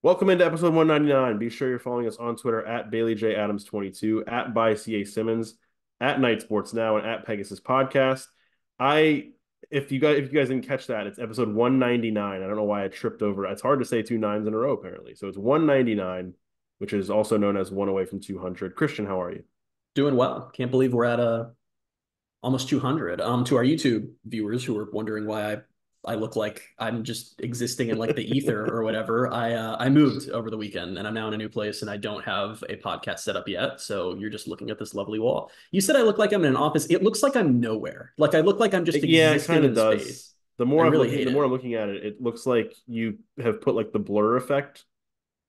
Welcome into episode 199. Be sure you're following us on Twitter at BaileyJAdams22, at ByCASimmons, at Night Sports Now, and at Pegasus Podcast. I if you guys didn't catch that, it's episode 199. I don't know why I tripped over it. It's hard to say two nines in a row, apparently. So it's 199, which is also known as one away from 200. Christian, how are you? Doing well. Can't believe we're at almost 200. To our YouTube viewers who are wondering why I look like I'm just existing in like the ether or whatever. I moved over the weekend and I'm now in a new place and I don't have a podcast set up yet. So you're just looking at this lovely wall. You said I look like I'm in an office. It looks like I'm nowhere. Like I look like I'm just Yeah, it existing kind of in does. space. The I more I'm really looking, hate the more it. I'm looking at it, it looks like you have put like the blur effect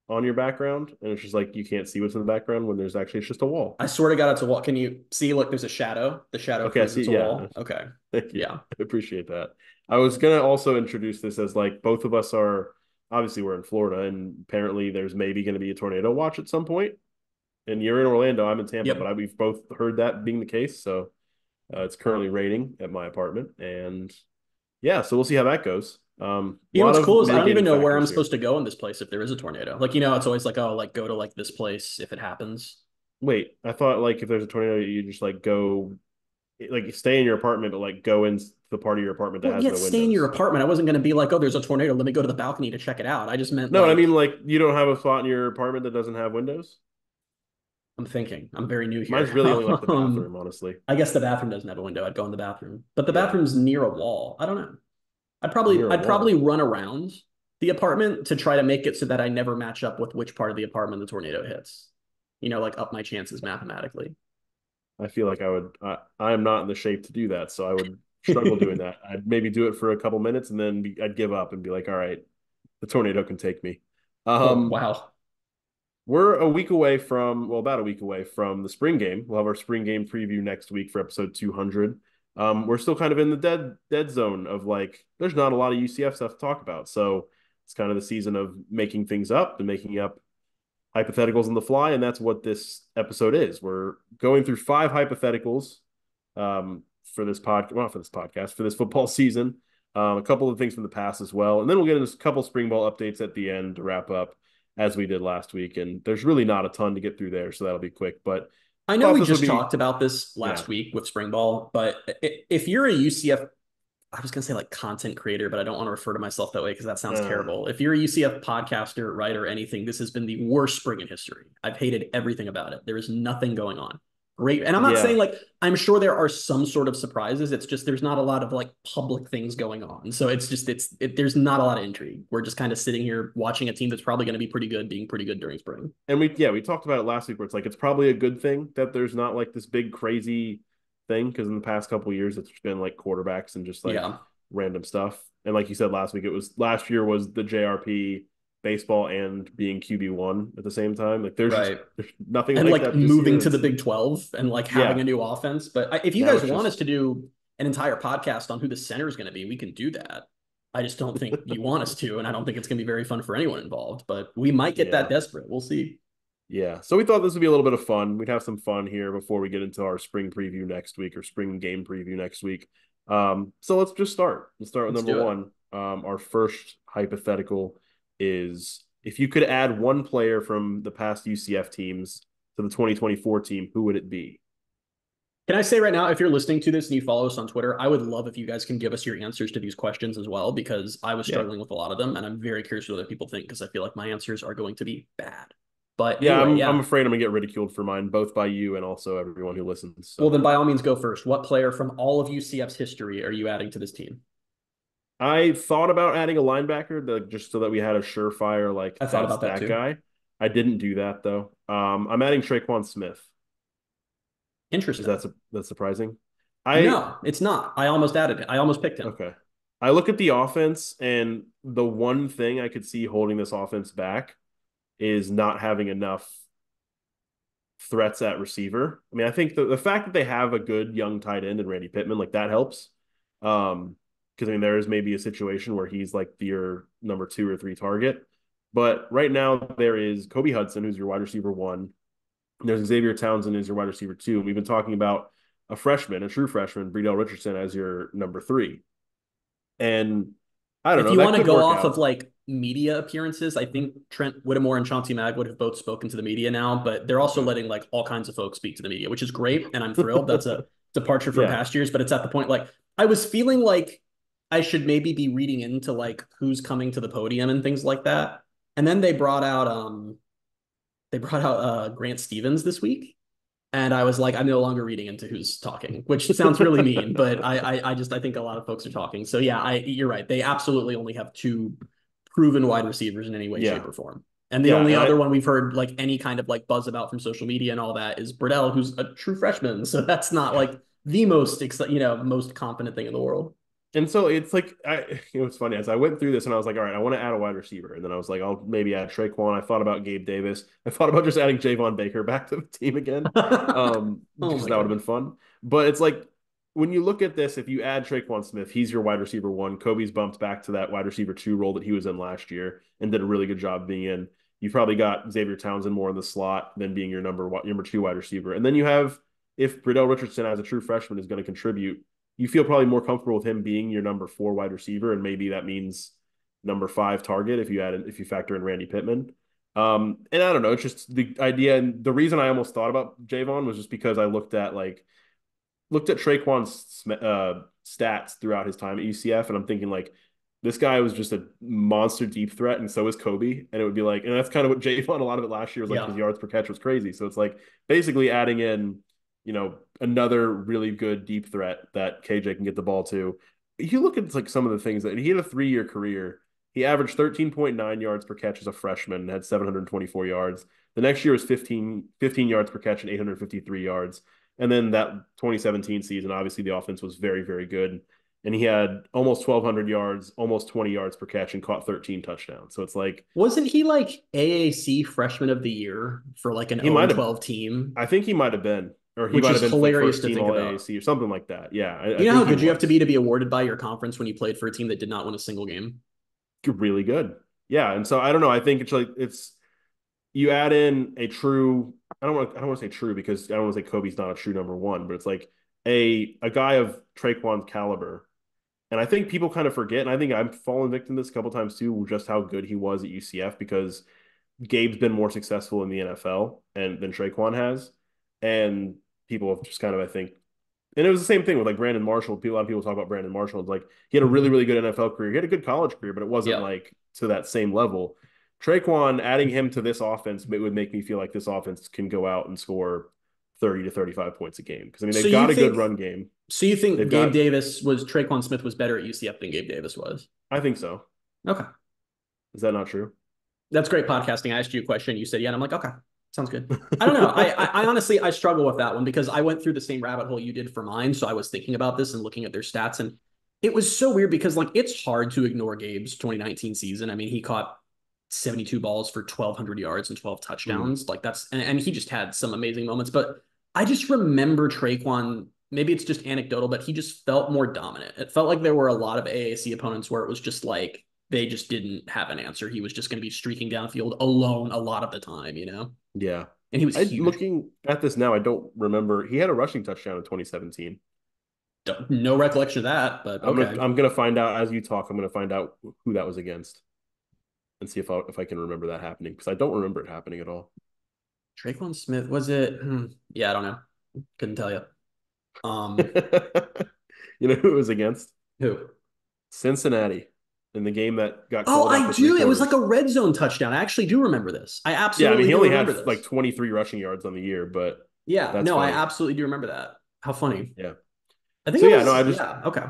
on your background, and it's just like you can't see what's in the background when there's actually it's just a wall. I swear to God, it's a wall. Can you see? Look, there's a shadow. The shadow Okay, I proves see. it's a Yeah, wall. Okay. thank you. Yeah. I appreciate that. I was gonna also introduce this as like both of us are obviously we're in Florida, and apparently there's maybe going to be a tornado watch at some point. And you're in Orlando, I'm in Tampa, but Yep. we've both heard that being the case. So it's currently raining at my apartment, and yeah, so we'll see how that goes. A You know lot what's of cool is I don't even mitigating know where I'm factors here. supposed to go in this place if there is a tornado. It's always like, oh, like go to like this place if it happens. Wait, I thought like if there's a tornado, you just like go, like stay in your apartment, but like go in the part of your apartment that Well, has yeah, no stay in your windows. apartment. I wasn't going to be like, oh, there's a tornado. Let me go to the balcony to check it out. I just meant No, I mean like, like you don't have a spot in your apartment that doesn't have windows. I'm thinking. I'm very new Mine's here. really only like the bathroom, honestly. I guess the bathroom doesn't have a window. I'd go in the bathroom, but the Yeah, bathroom's near a wall. I don't know. I'd probably near a I'd probably wall. run around the apartment to try to make it so that I never match up with which part of the apartment the tornado hits. Like up my chances mathematically. I feel like I would. I am not in the shape to do that, so I would struggle doing that. I'd maybe do it for a couple minutes and then I'd give up and be like, all right, the tornado can take me. Oh, Um, wow. We're a week away from, well, about a week away from the spring game. We'll have our spring game preview next week for episode 200. We're still kind of in the dead zone of like, there's not a lot of UCF stuff to talk about. So it's kind of the season of making things up and making up hypotheticals on the fly. And that's what this episode is. We're going through five hypotheticals for this well, for this podcast, for this football season. A couple of things from the past as well. And then we'll get into a couple spring ball updates at the end to wrap up as we did last week. And there's really not a ton to get through there, so that'll be quick. But I know thought we this would just be, talked about this yeah, last week with spring ball, but if you're a UCF, I was going to say like content creator, but I don't want to refer to myself that way because that sounds uh, terrible. If you're a UCF podcaster, writer, anything, this has been the worst spring in history. I've hated everything about it. There is nothing going on. Great. And I'm not saying yeah, like, I'm sure there are some sort of surprises. It's just there's not a lot of like public things going on. So it's just, there's not a lot of intrigue. We're just kind of sitting here watching a team that's probably going to be pretty good, being pretty good during spring. and we talked about it last week where it's like it's probably a good thing that there's not like this big crazy thing because in the past couple of years it's been like quarterbacks and just like Yeah. random stuff. And like you said last week, it was last year was the JRP baseball and being QB1 at the same time. Like Right. there's nothing And like like that this year. moving And to the it's Big 12 and like having yeah, a new offense. But if you now guys it's want us just to do an entire podcast on who the center is going to be, we can do that. I just don't think you want us to, and I don't think it's going to be very fun for anyone involved. But we might get that yeah. desperate. We'll see. Yeah. So we thought this would be a little bit of fun. We'd have some fun here before we get into our spring preview next week or spring game preview next week. So let's just start. Let's start with Let's number do it. one. Our first hypothetical is if you could add one player from the past UCF teams to the 2024 team, who would it be? Can I say right now, if you're listening to this and you follow us on Twitter, I would love if you guys can give us your answers to these questions as well, because I was Yeah. struggling with a lot of them, and I'm very curious what other people think because I feel like my answers are going to be bad. But Yeah, anyway, I'm yeah. afraid I'm gonna get ridiculed for mine, both by you and also everyone who listens. Well, So then by all means, go first. What player from all of UCF's history are you adding to this team? I thought about adding a linebacker just so that we had a surefire, like I thought that's about that that too. guy. I didn't do that though. I'm adding Traquan Smith. Is Interesting. that's surprising? I No, it's not. I almost added it. I almost picked him. okay. I look at the offense and the one thing I could see holding this offense back is not having enough threats at receiver. I mean, I think the fact that they have a good young tight end in Randy Pittman, like that helps. Because I mean, there is maybe a situation where he's like your number two or three target. But right now there is Kobe Hudson, who's your wide receiver one. There's Xavier Townsend, who's your wide receiver two. And we've been talking about a freshman, a true freshman, Breedell Richardson, as your number three. And I don't If know, you that want to could go work off of out. like media appearances. I think Trent Whittemore and Chauncey Magwood have both spoken to the media now, but they're also Okay. letting like all kinds of folks speak to the media, which is great. And I'm thrilled. That's a departure from Yeah. past years, but it's at the point like I was feeling like I should maybe be reading into like who's coming to the podium and things like that. And then they brought out Grant Stevens this week. And I was like, I'm no longer reading into who's talking, which sounds really mean, but I think a lot of folks are talking. So yeah, you're right. They absolutely only have two proven wide receivers in any way, shape, Yeah. or form. And the Yeah. only And other one we've heard like any kind of like buzz about from social media and all that is Burdell, who's a true freshman. So that's not yeah. like the most most confident thing in the world. And so it's like it was funny as I went through this and I was like, all right, I want to add a wide receiver, and then I was like, I'll maybe add Traquan. I thought about Gabe Davis. I thought about just adding Javon Baker back to the team again, Oh because my that would have gosh. been fun. But it's like when you look at this, if you add Traquan Smith, he's your wide receiver one. Kobe's bumped back to that wide receiver two role that he was in last year and did a really good job being in. You probably got Xavier Townsend more in the slot than being your number two wide receiver, and then you have if Bradell Richardson as a true freshman is going to contribute, you feel probably more comfortable with him being your number four wide receiver, and maybe that means number five target if you factor in Randy Pittman. And I don't know, it's just the idea, and the reason I almost thought about Javon was just because I looked at Traquan's stats throughout his time at UCF, and I'm thinking like this guy was just a monster deep threat, and so is Kobe. And it would be like, and that's kind of what Javon, a lot of it last year was like his Yeah. yards per catch was crazy. So it's like basically adding in, another really good deep threat that KJ can get the ball to. You look at like some of the things that he had a 3-year career. He averaged 13.9 yards per catch as a freshman and had 724 yards. The next year was 15 yards per catch and 853 yards. And then that 2017 season, obviously the offense was very, very good. And he had almost 1,200 yards, almost 20 yards per catch, and caught 13 touchdowns. So it's like Wasn't he like AAC freshman of the year for like an he 0 and might have, 12 team, I think he might have been, or he which might have is been like hilarious first to team think all about. AAC or something like that. Yeah, I You know how think he good you have to was be awarded by your conference when you played for a team that did not win a single game? really good. Yeah. And so I don't know. I think it's you add in a true, I don't want to say true because I don't want to say Kobe's not a true number one, but it's like a guy of Traquan's caliber. And I think people kind of forget, and I think I've fallen victim to this a couple times too, just how good he was at UCF because Gabe's been more successful in the NFL and than Traquan has. And people have just kind of, I think, and it was the same thing with like Brandon Marshall. A lot of people talk about Brandon Marshall. It's like he had a really, Mhm. really good NFL career. He had a good college career, but it wasn't Yeah. like to that same level. Traquan, adding him to this offense would make me feel like this offense can go out and score 30 to 35 points a game. Because I mean, So they've you got a good think run game. so you think They've Gabe got, Davis was Traquan Smith was better at UCF than Gabe Davis was? I think so. Okay. Is that not true? That's great podcasting. I asked you a question, you said yeah, and I'm like, okay, sounds good. I don't know. I honestly I struggle with that one because I went through the same rabbit hole you did for mine. So I was thinking about this and looking at their stats, and it was so weird because like it's hard to ignore Gabe's 2019 season. I mean, he caught 72 balls for 1,200 yards and 12 Mm, touchdowns. Like and he just had some amazing moments. But I just remember Traquan. Maybe it's just anecdotal, but he just felt more dominant. It felt like there were a lot of AAC opponents where it was just like they just didn't have an answer. He was just going to be streaking downfield alone a lot of the time. yeah. And he was I huge. looking at this now, I don't remember. He had a rushing touchdown in 2017. No recollection of that, but I'm gonna okay. I'm gonna find out as you talk. I'm gonna find out who that was against and see if I can remember that happening because I don't remember it happening at all. Traquan Smith, was it? Yeah, I don't know. Couldn't tell you. Um, You know who it was against? who? Cincinnati in the game that got Oh, called I after three do. It was like a quarters. red zone touchdown. I actually do remember this. I Yeah, I mean absolutely he do only remember had like this. 23 rushing yards on the year, but Yeah, that's no, I funny. absolutely do remember that. How funny. Yeah. I think So it yeah, no, was, yeah, okay.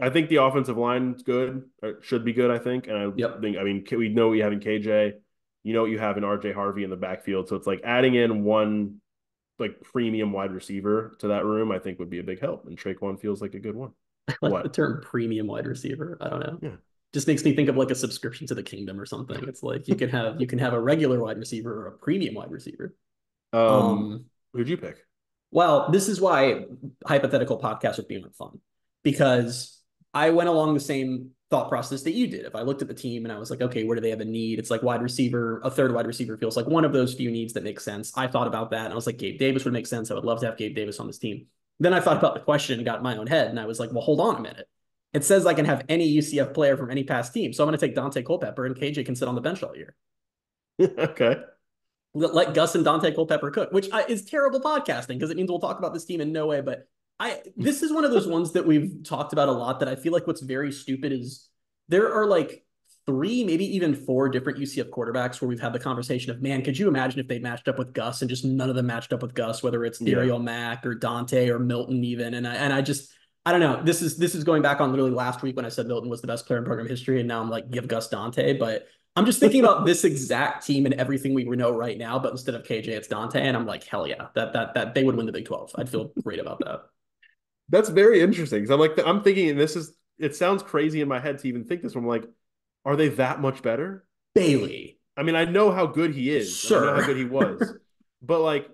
I think the offensive line's good, or should be good, I think. And I Yep. think, I mean, we know what you have in KJ, you know what you have in RJ Harvey in the backfield. So it's like adding in one like premium wide receiver to that room, I think would be a big help. And Traquan feels like a good one. Like the What? term premium wide receiver. I don't know. Yeah. Just makes me think of like a subscription to the kingdom or something. It's like you can have a regular wide receiver or a premium wide receiver. Um, Um, who'd you pick? well, this is why hypothetical podcasts with being fun because I went along the same thought process that you did. If I looked at the team and I was like, okay, where do they have a need? It's like wide receiver, a third wide receiver feels like one of those few needs that makes sense. I thought about that and I was like, Gabe Davis would make sense. I would love to have Gabe Davis on this team. Then I thought about the question and got in my own head and I was like, well, hold on a minute. It says I can have any UCF player from any past team. So I'm going to take Dante Culpepper and KJ can sit on the bench all year. Okay. Let Gus and Dante Culpepper cook, which is terrible podcasting because it means we'll talk about this team in no way. But this is one of those ones that we've talked about a lot that I feel like what's very stupid is there are like three, maybe even four different UCF quarterbacks where we've had the conversation of, man, could you imagine if they matched up with Gus and just none of them matched up with Gus, whether it's Dario Mack or Dante or Milton even. And I just, I don't know. This is going back on literally last week when I said Milton was the best player in program history. And now I'm like, give Gus Dante. But I'm just thinking about this exact team and everything we know right now, but instead of KJ, it's Dante. And I'm like, hell yeah, that they would win the Big 12. I'd feel great about that. That's very interesting. Because I'm thinking, and it sounds crazy in my head to even think this. I'm like, are they that much better? Bailey. I mean, I know how good he is. Sure. I know how good he was. But like,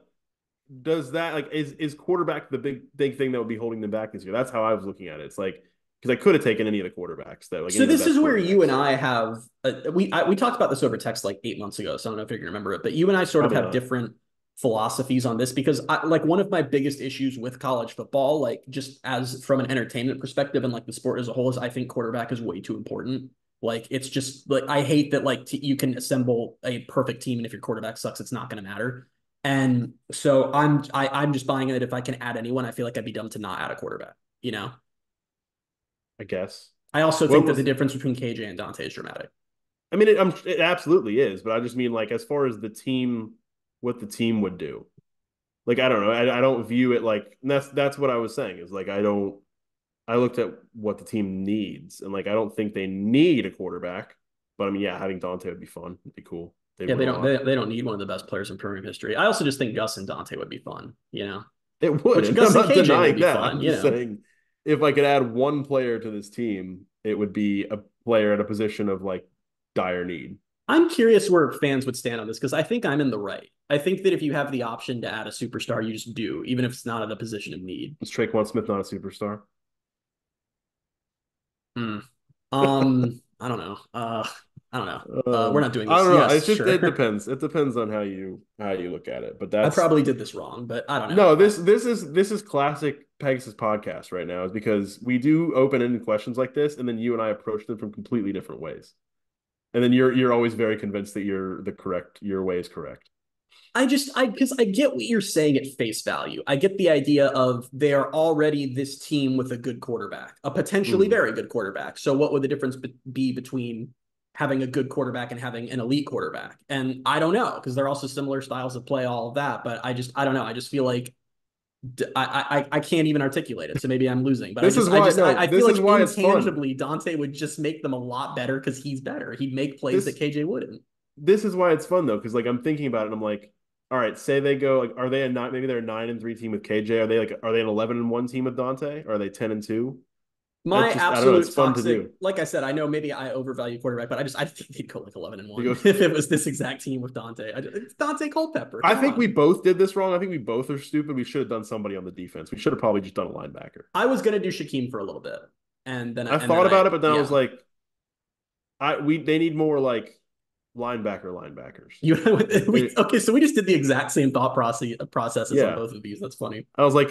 does that like is quarterback the big thing that would be holding them back this year? That's how I was looking at it. It's like because I could have taken any of the quarterbacks that like. So this is where you and I have we talked about this over text like 8 months ago. So I don't know if you can remember it, but you and I sort of have different philosophies on this because like one of my biggest issues with college football, like just as from an entertainment perspective and like the sport as a whole, is I think quarterback is way too important. Like it's just like I hate that like you can assemble a perfect team and if your quarterback sucks, it's not going to matter. And so I'm just buying it. If I can add anyone, I feel like I'd be dumb to not add a quarterback. You know, I guess. I also think that the difference between KJ and Dante is dramatic. I mean, it absolutely is, but I just mean like as far as the team, what the team would do. Like I don't know, I don't view it like that's what I was saying is like I looked at what the team needs and like I don't think they need a quarterback, but I mean yeah, having Dante would be fun, it'd be cool. They don't need one of the best players in program history. I also just think Gus and Dante would be fun, you know. It would. Which Gus I'm and not KJ denying would be that. fun, I'm just saying if I could add one player to this team, it would be a player in a position of like dire need. I'm curious where fans would stand on this because I think I'm in the right. I think that if you have the option to add a superstar, you just do, even if it's not at a position of need. Is Traquan Smith not a superstar? I don't know. I don't know. We're not doing this. I don't know. Yes, it's just sure. it depends. It depends on how you look at it. But that's I probably did this wrong, but I don't know. No, this is classic Pegasus podcast right now, is because we do open-ended questions like this, and then you and I approach them from completely different ways. And then you're always very convinced that your way is correct. Because I get what you're saying at face value. I get the idea of they are already this team with a good quarterback, a potentially very good quarterback. So what would the difference be between having a good quarterback and having an elite quarterback? And I don't know, because they're also similar styles of play, all of that. But I don't know. I just feel like I can't even articulate it. So maybe I'm losing. But I feel like intangibly Dante would just make them a lot better because he's better. He'd make plays that KJ wouldn't. This is why it's fun though, because like I'm thinking about it and I'm like, all right, say they go like, are they maybe they're a 9-3 team with KJ? Are they an 11-1 team with Dante? Or are they 10-2? My absolute toxic, like I said, I know maybe I overvalue quarterback, but I think they'd go like 11-1 if it was this exact team with Dante. It's Dante Culpepper. I think we both did this wrong. I think we both are stupid. We should have done somebody on the defense. We should have probably just done a linebacker. I was gonna do Shaquem for a little bit, and then I thought about it, but then I was like, they need more like linebackers. Okay, so we just did the exact same thought processes on both of these. That's funny. I was like,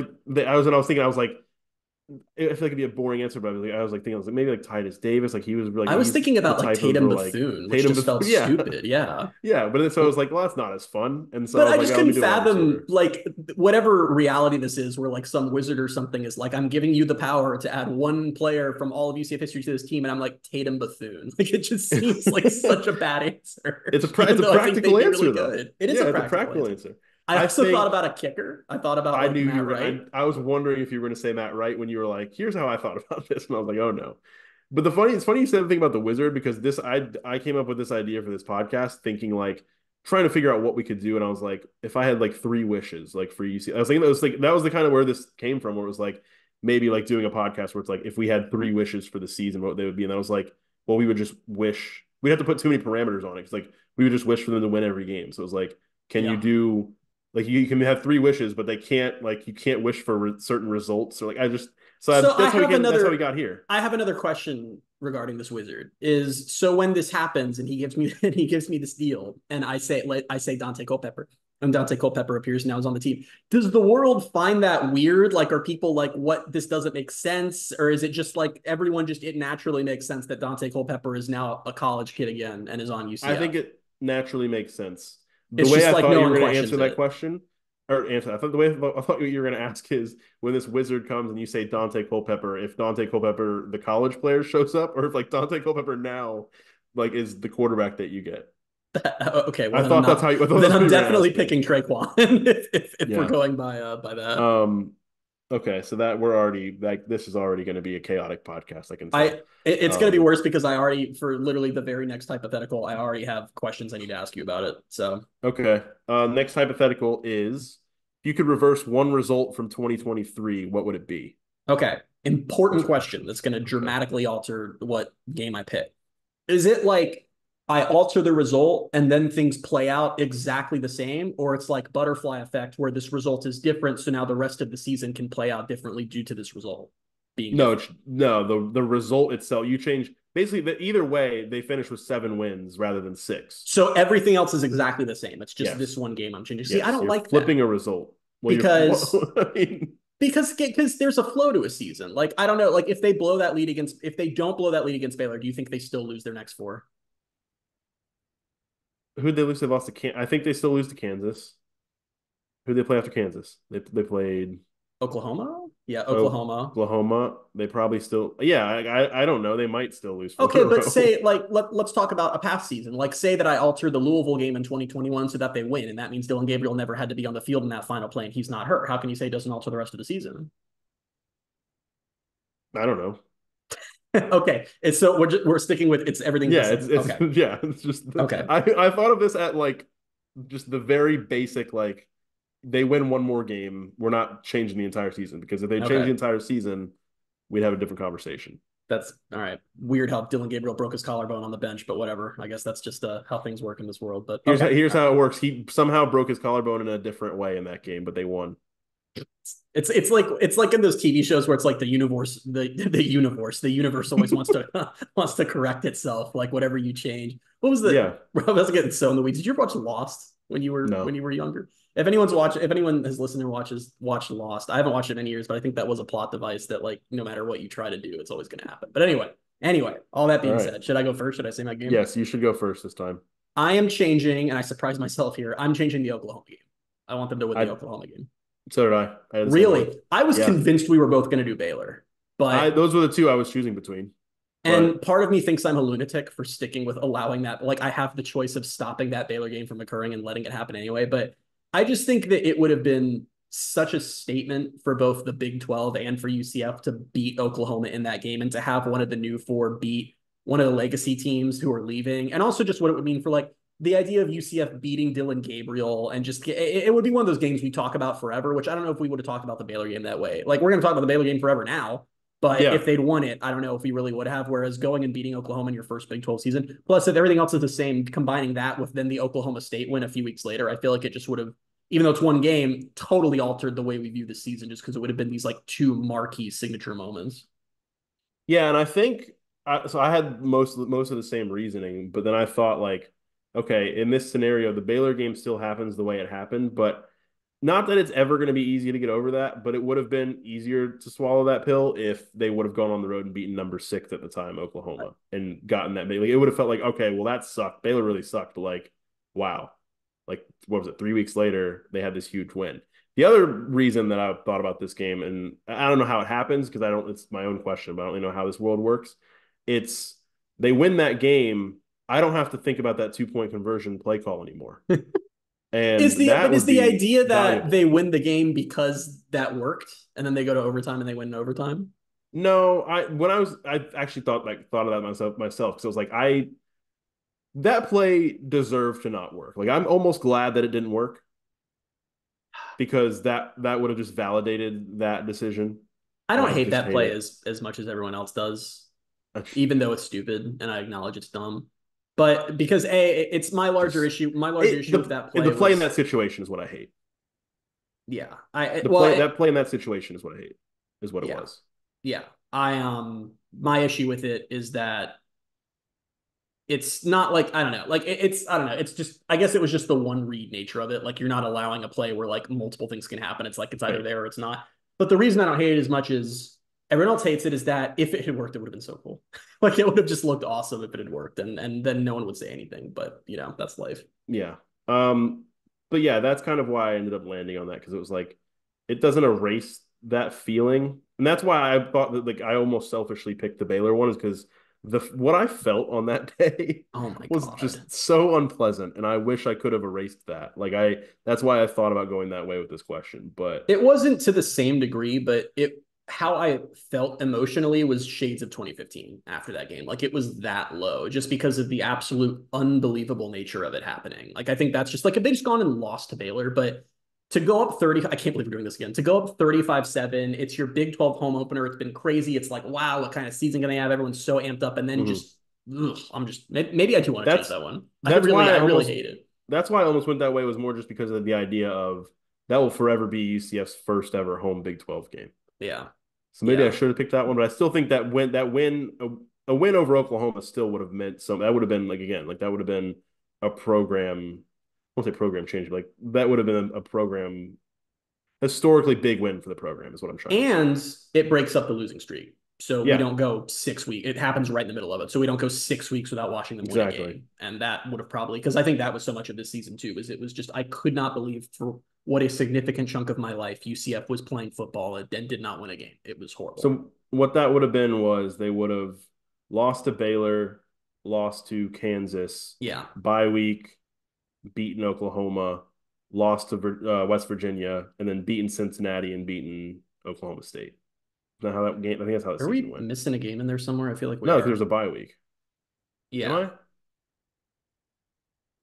I feel like it'd be a boring answer, but I was thinking maybe like Titus Davis, like he was like. I was thinking about like Tatum Bethune, which just felt stupid. Yeah, but so I was like, well, that's not as fun. And so, but I just couldn't fathom like whatever reality this is, where like some wizard or something is like, I'm giving you the power to add one player from all of UCF history to this team, and I'm like Tatum Bethune. Like it just seems like such a bad answer. It's a practical answer, though. It is a practical answer. I also thought about a kicker. I thought about I knew Matt Wright. I was wondering if you were going to say Matt Wright when you were like, here's how I thought about this. And I was like, oh no. But it's funny you said the thing about the Wizard, because I came up with this idea for this podcast thinking like trying to figure out what we could do. And I was like, if I had like 3 wishes, like for UC, I was thinking that was the kind of where this came from, where it was like maybe like doing a podcast where it's like, if we had 3 wishes for the season, what they would be. And I was like, well, we would just wish. We'd have to put too many parameters on it. Cause like we would just wish for them to win every game. So it was like, can you do like you can have 3 wishes, but you can't wish for certain results, or like that's how we got here. I have another question regarding this wizard. So when this happens and he gives me this deal, and I say Dante Culpepper, and Dante Culpepper appears now is on the team. Does the world find that weird? Like, are people like, what, this doesn't make sense? Or is it just like everyone just, it naturally makes sense that Dante Culpepper is now a college kid again and is on I UCF? think it naturally makes sense. The It's way just I like thought no you were one going to answer questions that it. question, or answer, I thought the way I thought you were going to ask is when this wizard comes and you say Dante Culpepper, if Dante Culpepper, the college player, shows up, or if like Dante Culpepper now, like is the quarterback that you get. Okay, well I then I'm thought that's not. how you, I thought Then that's what I'm you were going to definitely ask me. picking Traquan if we're Yeah. going by that. Um. Okay, so that we're already like this is already going to be a chaotic podcast. I can tell. It's going to be Um. worse because I already, for literally the very next hypothetical, I already have questions I need to ask you about it. So Okay. Next hypothetical is if you could reverse one result from 2023, what would it be? okay, important First question question. that's going to Okay. dramatically alter what game I pick. Is it like I alter the result and then things play out exactly the same, or it's like butterfly effect where this result is different, so now the rest of the season can play out differently due to this result being No, different? it's, no, the result itself. You change basically either way. They finish with 7 wins rather than 6. So everything else is exactly the same. It's just this Yes, one game I'm changing. See, I yes. don't You're like that flipping a result. Well, you're. because Well, I mean, because there's a flow to a season. Like I don't know, like if they blow that lead against if they don't blow that lead against Baylor, do you think they still lose their next four? who'd they lose? They lost to I think they still lose to Kansas. Who'd they play after Kansas? They played Oklahoma? Yeah, Oklahoma. Oklahoma. They probably still. Yeah, I don't know. They might still lose four Okay, in a but row. say like let's talk about a past season. Like say that I alter the Louisville game in 2021 so that they win, and that means Dylan Gabriel never had to be on the field in that final play, and he's not hurt. How can you say it doesn't alter the rest of the season? I don't know. Okay, it's so we're sticking with it's everything's the Yeah, same. it's Okay, yeah, it's just okay, I thought of this at like just the very basic like they win one more game, we're not changing the entire season because if they change the okay. entire season, we'd have a different conversation. That's all right. Weird how Dylan Gabriel broke his collarbone on the bench, but whatever. I guess that's just how things work in this world. But Here's how, okay, here's all right. how it works. He somehow broke his collarbone in a different way in that game, but they won. It's like in those TV shows where it's like the universe always wants to wants to correct itself. Like whatever you change. What was the? Yeah, I was getting so in the weeds. Did you ever watch Lost when no. you were younger? If anyone has listened and watched Lost, I haven't watched it in many years, but I think that was a plot device that like no matter what you try to do, it's always going to happen. But anyway, all that All being right. said, should I go first? Should I say my game? Yes, you should go first this time. I am changing, and I surprised myself here. I'm changing the Oklahoma game. I want them to win the I Oklahoma game. So did I. I had the same one. Really, I was Yeah. convinced we were both going to do Baylor, I but those were the two I was choosing between. and But part of me thinks I'm a lunatic for sticking with allowing that. Like I have the choice of stopping that Baylor game from occurring and letting it happen anyway. But I just think that it would have been such a statement for both the Big 12 and for UCF to beat Oklahoma in that game and to have one of the new four beat one of the legacy teams who are leaving, and also just what it would mean for like the idea of UCF beating Dylan Gabriel and just it would be one of those games we talk about forever, which I don't know if we would have talked about the Baylor game that way. Like we're going to talk about the Baylor game forever now, but if yeah. they'd won it, I don't know if we really would have. Whereas going and beating Oklahoma in your first Big 12 season, plus if everything else is the same, combining that with then the Oklahoma State win a few weeks later, I feel like it just would have, even though it's one game, totally altered the way we view the season just because it would have been these like two marquee signature moments. Yeah, and I think so I had most of the same reasoning, but then I thought like, okay, in this scenario, the Baylor game still happens the way it happened, but not that it's ever going to be easy to get over that, but it would have been easier to swallow that pill if they would have gone on the road and beaten number 6 at the time, Oklahoma, and gotten that. Like, it would have felt like, okay, well, that sucked. Baylor really sucked, but like, wow. Like, what was it? 3 weeks later, they had this huge win. The other reason that I thought about this game, and I don't know how it happens because I don't, it's my own question, but I don't really know how this world works. It's they win that game. I don't have to think about that 2 point conversion play call anymore. And that Is would the be idea that valuable. they win the game because that worked and then they go to overtime and they win in overtime? No, I actually thought of that myself because I was like, that play deserved to not work. Like I'm almost glad that it didn't work because that would have just validated that decision. I And don't I hate just that hate play it. as much as everyone else does, even though it's stupid and I acknowledge it's dumb. But because it's my larger Just issue. My larger it issue with that the play play in was that situation is what I hate. yeah. I The well play that play in that situation is what I hate. Is what it yeah, was. yeah. I my issue with it is that it's not like I don't know, like it's I don't know. It's just I guess it was just the one read nature of it. Like you're not allowing a play where like multiple things can happen. It's like it's either Right. there or it's not. But the reason I don't hate it as much as everyone else hates it is that if it had worked, it would have been so cool. Like it would have just looked awesome if it had worked, and then no one would say anything. But that's life. Yeah. Um, but yeah, that's kind of why I ended up landing on that because it was like it doesn't erase that feeling. And that's why I thought that like I almost selfishly picked the Baylor one is because the what I felt on that day Oh my was god. just so unpleasant. And I wish I could have erased that. That's why I thought about going that way with this question. But It wasn't to the same degree, but it how I felt emotionally was shades of 2015 after that game. Like it was that low just because of the absolute unbelievable nature of it happening. Like I think that's just like if they just gone and lost to Baylor, but to go up 30, I can't believe we're doing this again. To go up 35-7, it's your Big 12 home opener. It's been crazy. It's like, wow, what kind of season can they have? Everyone's so amped up. And then mhm. just, I'm just, maybe I do want to change that's that one. that's why I really hate it. that's why I almost went that way was more just because of the idea of that will forever be UCF's first ever home Big 12 game. Yeah. So maybe I Yeah. should have picked that one, but I still think a win over Oklahoma still would have meant some. That would have been like again, like that would have been a program. I won't say program change, but like that would have been a program historically big win for the program is what I'm trying to say. And it breaks up the losing streak. So we Yeah, don't go 6 weeks. It happens right in the middle of it. So we don't go 6 weeks without watching them win a exactly. game. And that would have probably, because I think that was so much of this season too, is it was just, I could not believe for what a significant chunk of my life UCF was playing football and did not win a game. It was horrible. So what that would have been was they would have lost to Baylor, lost to Kansas, Yeah. bye week, beaten Oklahoma, lost to West Virginia, and then beaten Cincinnati and beaten Oklahoma State. Is that how that game? I think that's how the Are season we went. missing a game in there somewhere? I feel like we No, because there's are. a bye week. Am Yeah. I?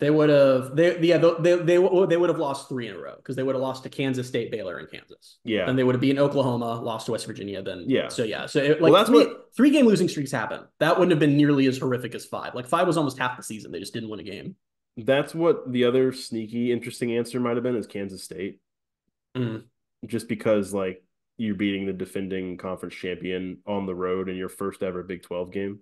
They would have they would have lost three in a row because they would have lost to Kansas State, Baylor, and Kansas. Then Yeah, they would have beaten Oklahoma, lost to West Virginia. Then yeah. so yeah, so it, Well, like that's what three game losing streaks happen. That wouldn't have been nearly as horrific as five. Like five was almost half the season. They just didn't win a game. that's what the other sneaky, interesting answer might have been is Kansas State, Mm. just because like you're beating the defending conference champion on the road in your first ever Big 12 game.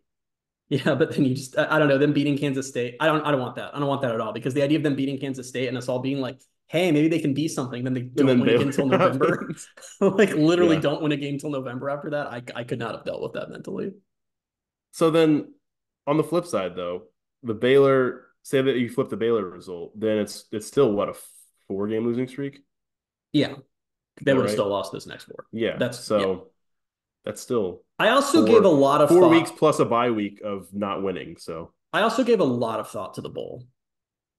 Yeah, but then you just I don't know them beating Kansas State. I don't want that. I don't want that at all because the idea of them beating Kansas State and us all being like, hey, maybe they can be something. Then they And don't then win again Baylor until November. happens. Like literally Yeah. don't win a game till November after that. I could not have dealt with that mentally. So then on the flip side, though, the Baylor, say that you flip the Baylor result, then it's still what a 4 game losing streak. Is Yeah, they that would have right? still lost this next four. Yeah. That's yeah. So that's still I also gave a four lot of 4 weeks thought. plus a bye week of not winning. So I also gave a lot of thought to the bowl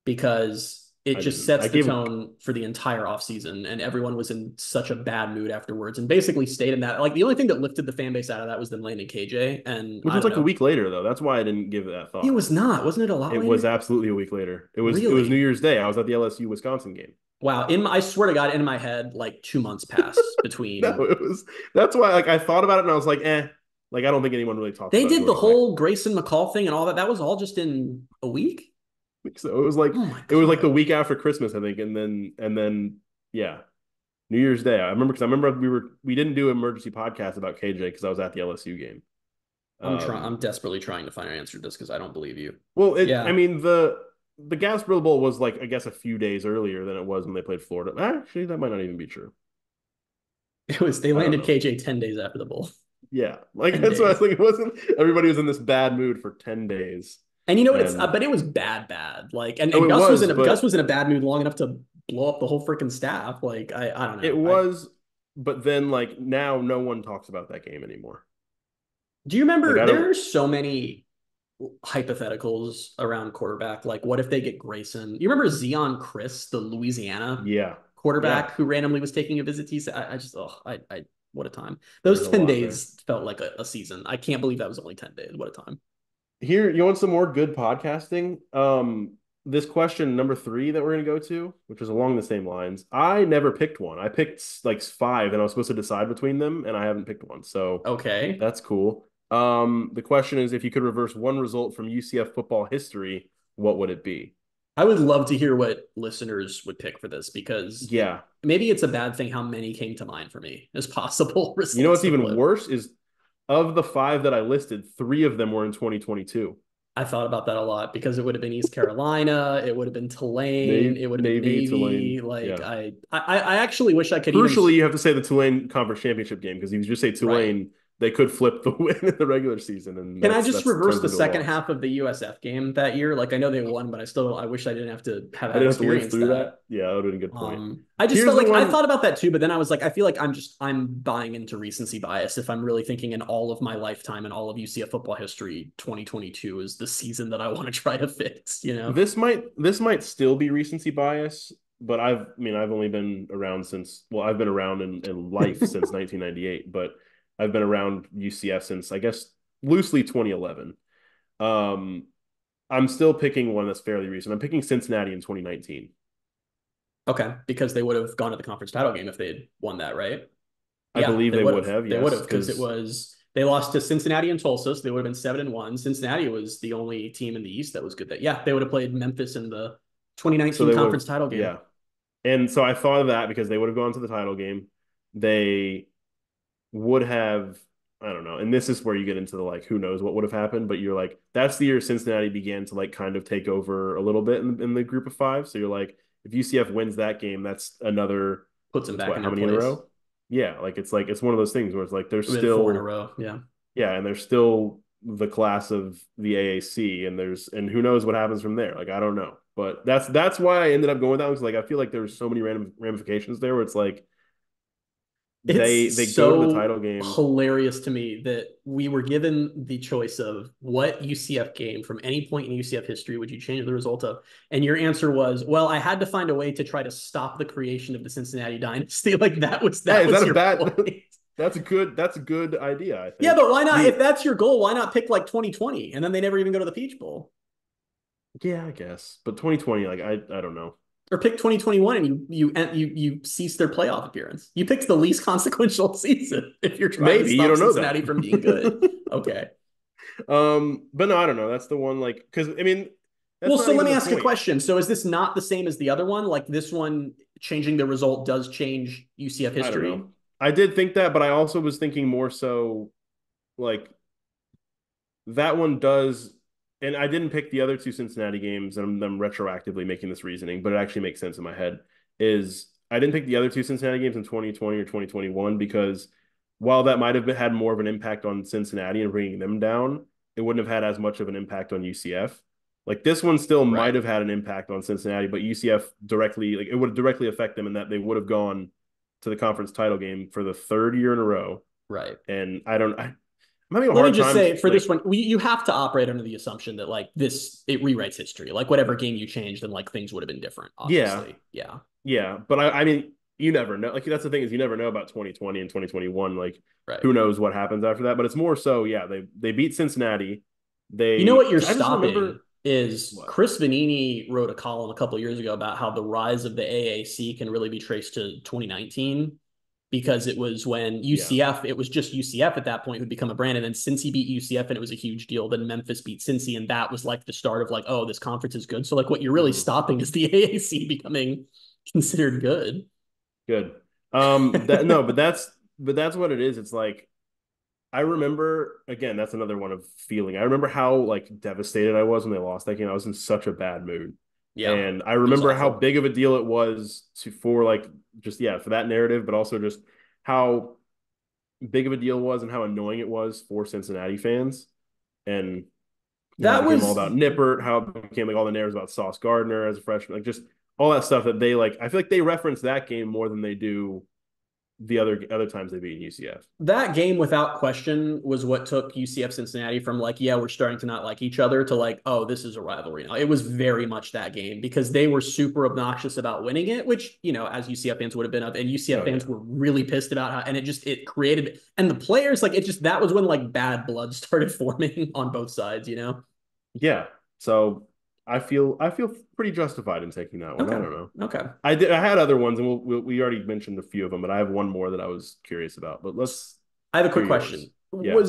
because it I just didn't. sets I the gave tone for the entire offseason and everyone was in such a bad mood afterwards and basically stayed in that. Like the only thing that lifted the fan base out of that was them landing KJ. And which I was don't like a know. week later though. That's why I didn't give it that It thought. was not, wasn't it a lot It was later? absolutely a week later. It was New Really? Year's Day. I was at the LSU Wisconsin game. Wow. I swear to God, in my head, like 2 months passed No, between it was that's why like I thought about it and I was like, like I don't think anyone really talks they about did who I the play. whole Grayson McCall thing and all that. That was all just in a week. So it was like Oh my it was like the God. week after Christmas, I think, and then yeah, New Year's Day. I remember we didn't do an emergency podcast about KJ because I was at the LSU game. I'm desperately trying to find an answer to this because I don't believe you. Well, I Yeah. mean the Gasparilla Bowl was like I guess a few days earlier than it was when they played Florida. Actually, that might not even be true. They I don't landed know. KJ 10 days after the bowl. Yeah, like 10 that's what I was days. thinking. It wasn't everybody was in this bad mood for 10 days, And you know what it's and but it was bad. Like oh, and it was, Gus but was in a bad mood long enough to blow up the whole freaking staff. Like I don't it know. I was, but then like now no one talks about that game anymore. Do you Like remember I don't. there are so many hypotheticals around quarterback? Like what if they get Grayson? You remember Zion Chris, the Louisiana Yeah, yeah. quarterback who randomly was taking a visit to I just I what a time. There's Those a 10 lot there. days felt like a season. I can't believe that was only 10 days. What a time. Here, you want some more good podcasting? This question number 3 that we're gonna go to, which is along the same lines. I never picked one. I picked like 5, and I was supposed to decide between them, and I haven't picked one. So Okay. that's cool. The question is, if you could reverse one result from UCF football history, what would it be? I would love to hear what listeners would pick for this because Yeah, maybe it's a bad thing how many came to mind for me as possible you know results what's to even flip. worse is of the 5 that I listed, 3 of them were in 2022. I thought about that a lot because it would have been East Carolina, it would have been Tulane, it would have been Navy, Navy. Tulane. Like Yeah. I actually wish I could even Crucially, you have to say the Tulane conference championship game because if you just say right. Tulane, they could flip the win in the regular season, and Can I that's just that's reverse turns the into a second loss. half of the USF game that year? Like I know they won, but I wish I didn't have to have I had didn't have to live experienced through that. that. Yeah, that would have been a good point. I just Here's felt the like I one. thought about that too, but then I was like, I feel like I'm buying into recency bias if I'm really thinking in all of my lifetime and all of UCF football history, 2022 is the season that I want to try to fix, you know? This might still be recency bias, but I've only been around since I've been around in life since 1998, but I've been around UCF since I guess loosely 2011. Um, I'm still picking one that's fairly recent. I'm picking Cincinnati in 2019. Okay, because they would have gone to the conference title game if they had won that, right? I Yeah, believe they they would would have. have, They would yes, have because it because was they lost to Cincinnati and Tulsa, so they would have been 7-1. Cincinnati was the only team in the East that was good. That yeah, they would have played Memphis in the so 2019 they would have, conference title game. yeah. And so I thought of that because they would have gone to the title game. They would have, I don't know. And this is where you get into the like, who knows what would have happened. But you're like, that's the year Cincinnati began to like kind of take over a little bit in the group of five. So you're like, if UCF wins that game, that's another, Puts them that's back what, in how their many in a place. row? Yeah. Like, it's one of those things where it's like, there's Within four in a still, row. Yeah. yeah. And there's still the class of the AAC and who knows what happens from there. Like, I don't know. But that's why I ended up going with that because like I feel like there's so many random ramifications there where it's like they It's go to the so title game. hilarious to me that we were given the choice of what UCF game from any point in UCF history would you change the result of? And your answer was, well, I had to find a way to try to stop the creation of the Cincinnati dynasty. Like Hey, that is was that a your bad? point. That's a good idea, I Yeah, think. but why not? If The that's your goal, why not pick like 2020 and then they never even go to the Peach Bowl? Yeah, I guess. But 2020, like I don't know. Or pick 2021 and you cease their playoff appearance. You picked the least consequential season if you're trying to Maybe you stop don't know Cincinnati from being good. that. Okay. But no, I don't know. That's the one like because I mean that's Well, not so let even me the ask a point. question. So is this not the same as the other one? Like this one changing the result does change UCF I don't history? know. I did think that, but I also was thinking more so like that one does, and I didn't pick the other two Cincinnati games, and I'm retroactively making this reasoning, but it actually makes sense in my head. Is I didn't pick the other two Cincinnati games in 2020 or 2021 because while that might have had more of an impact on Cincinnati and bringing them down, it wouldn't have had as much of an impact on UCF. Like this one still might Right. have had an impact on Cincinnati, but UCF directly, like it would directly affect them in that they would have gone to the conference title game for the third year in a row. Right. And I'm having a Let me hard just time say for like this one, you have to operate under the assumption that like this it rewrites history. Like whatever game you changed, then like things would have been different. yeah, Obviously, yeah, yeah, but I mean, you never know. Like that's the thing is, you never know about 2020 and 2021. Like, right. who knows what happens after that? But it's more so, yeah. They beat Cincinnati. You know what you're Because I just stopping remember is what? Chris Vanini wrote a column a couple of years ago about how the rise of the AAC can really be traced to 2019 because it was when Yeah, UCF, it was just UCF at that point who'd become a brand. And then Cincy beat UCF and it was a huge deal. Then Memphis beat Cincy. And that was like the start of like, oh, this conference is good. So like what you're really hmm stopping is the AAC becoming considered good. good. That no, but that's what it is. It's like I remember again. That's another one of feeling. I remember how like devastated I was when they lost that game. I was in such a bad mood. Yeah, And I it was remember how awful. big of a deal it was for like just yeah, for that narrative, but also just how big of a deal it was and how annoying it was for Cincinnati fans. And how it That became all was about Nippert, how it became like all the narratives about Sauce Gardner as a freshman, like just all that stuff that they like. I feel like they reference that game more than they do the other times they beat UCF. that game without question was what took UCF Cincinnati from like, yeah, we're starting to not like each other to like, oh, this is a rivalry now. It was very much that game because they were super obnoxious about winning it, which, you know, as UCF fans would have been up and UCF Oh fans yeah, were really pissed about how, and it created, and the players, like, it just, that was when like bad blood started forming on both sides, you know? yeah. So I feel pretty justified in taking that one. I Okay. don't know. Okay. I had other ones, and we already mentioned a few of them, but I have one more that I was curious about. But let's I have a hear quick yours. question. Yeah.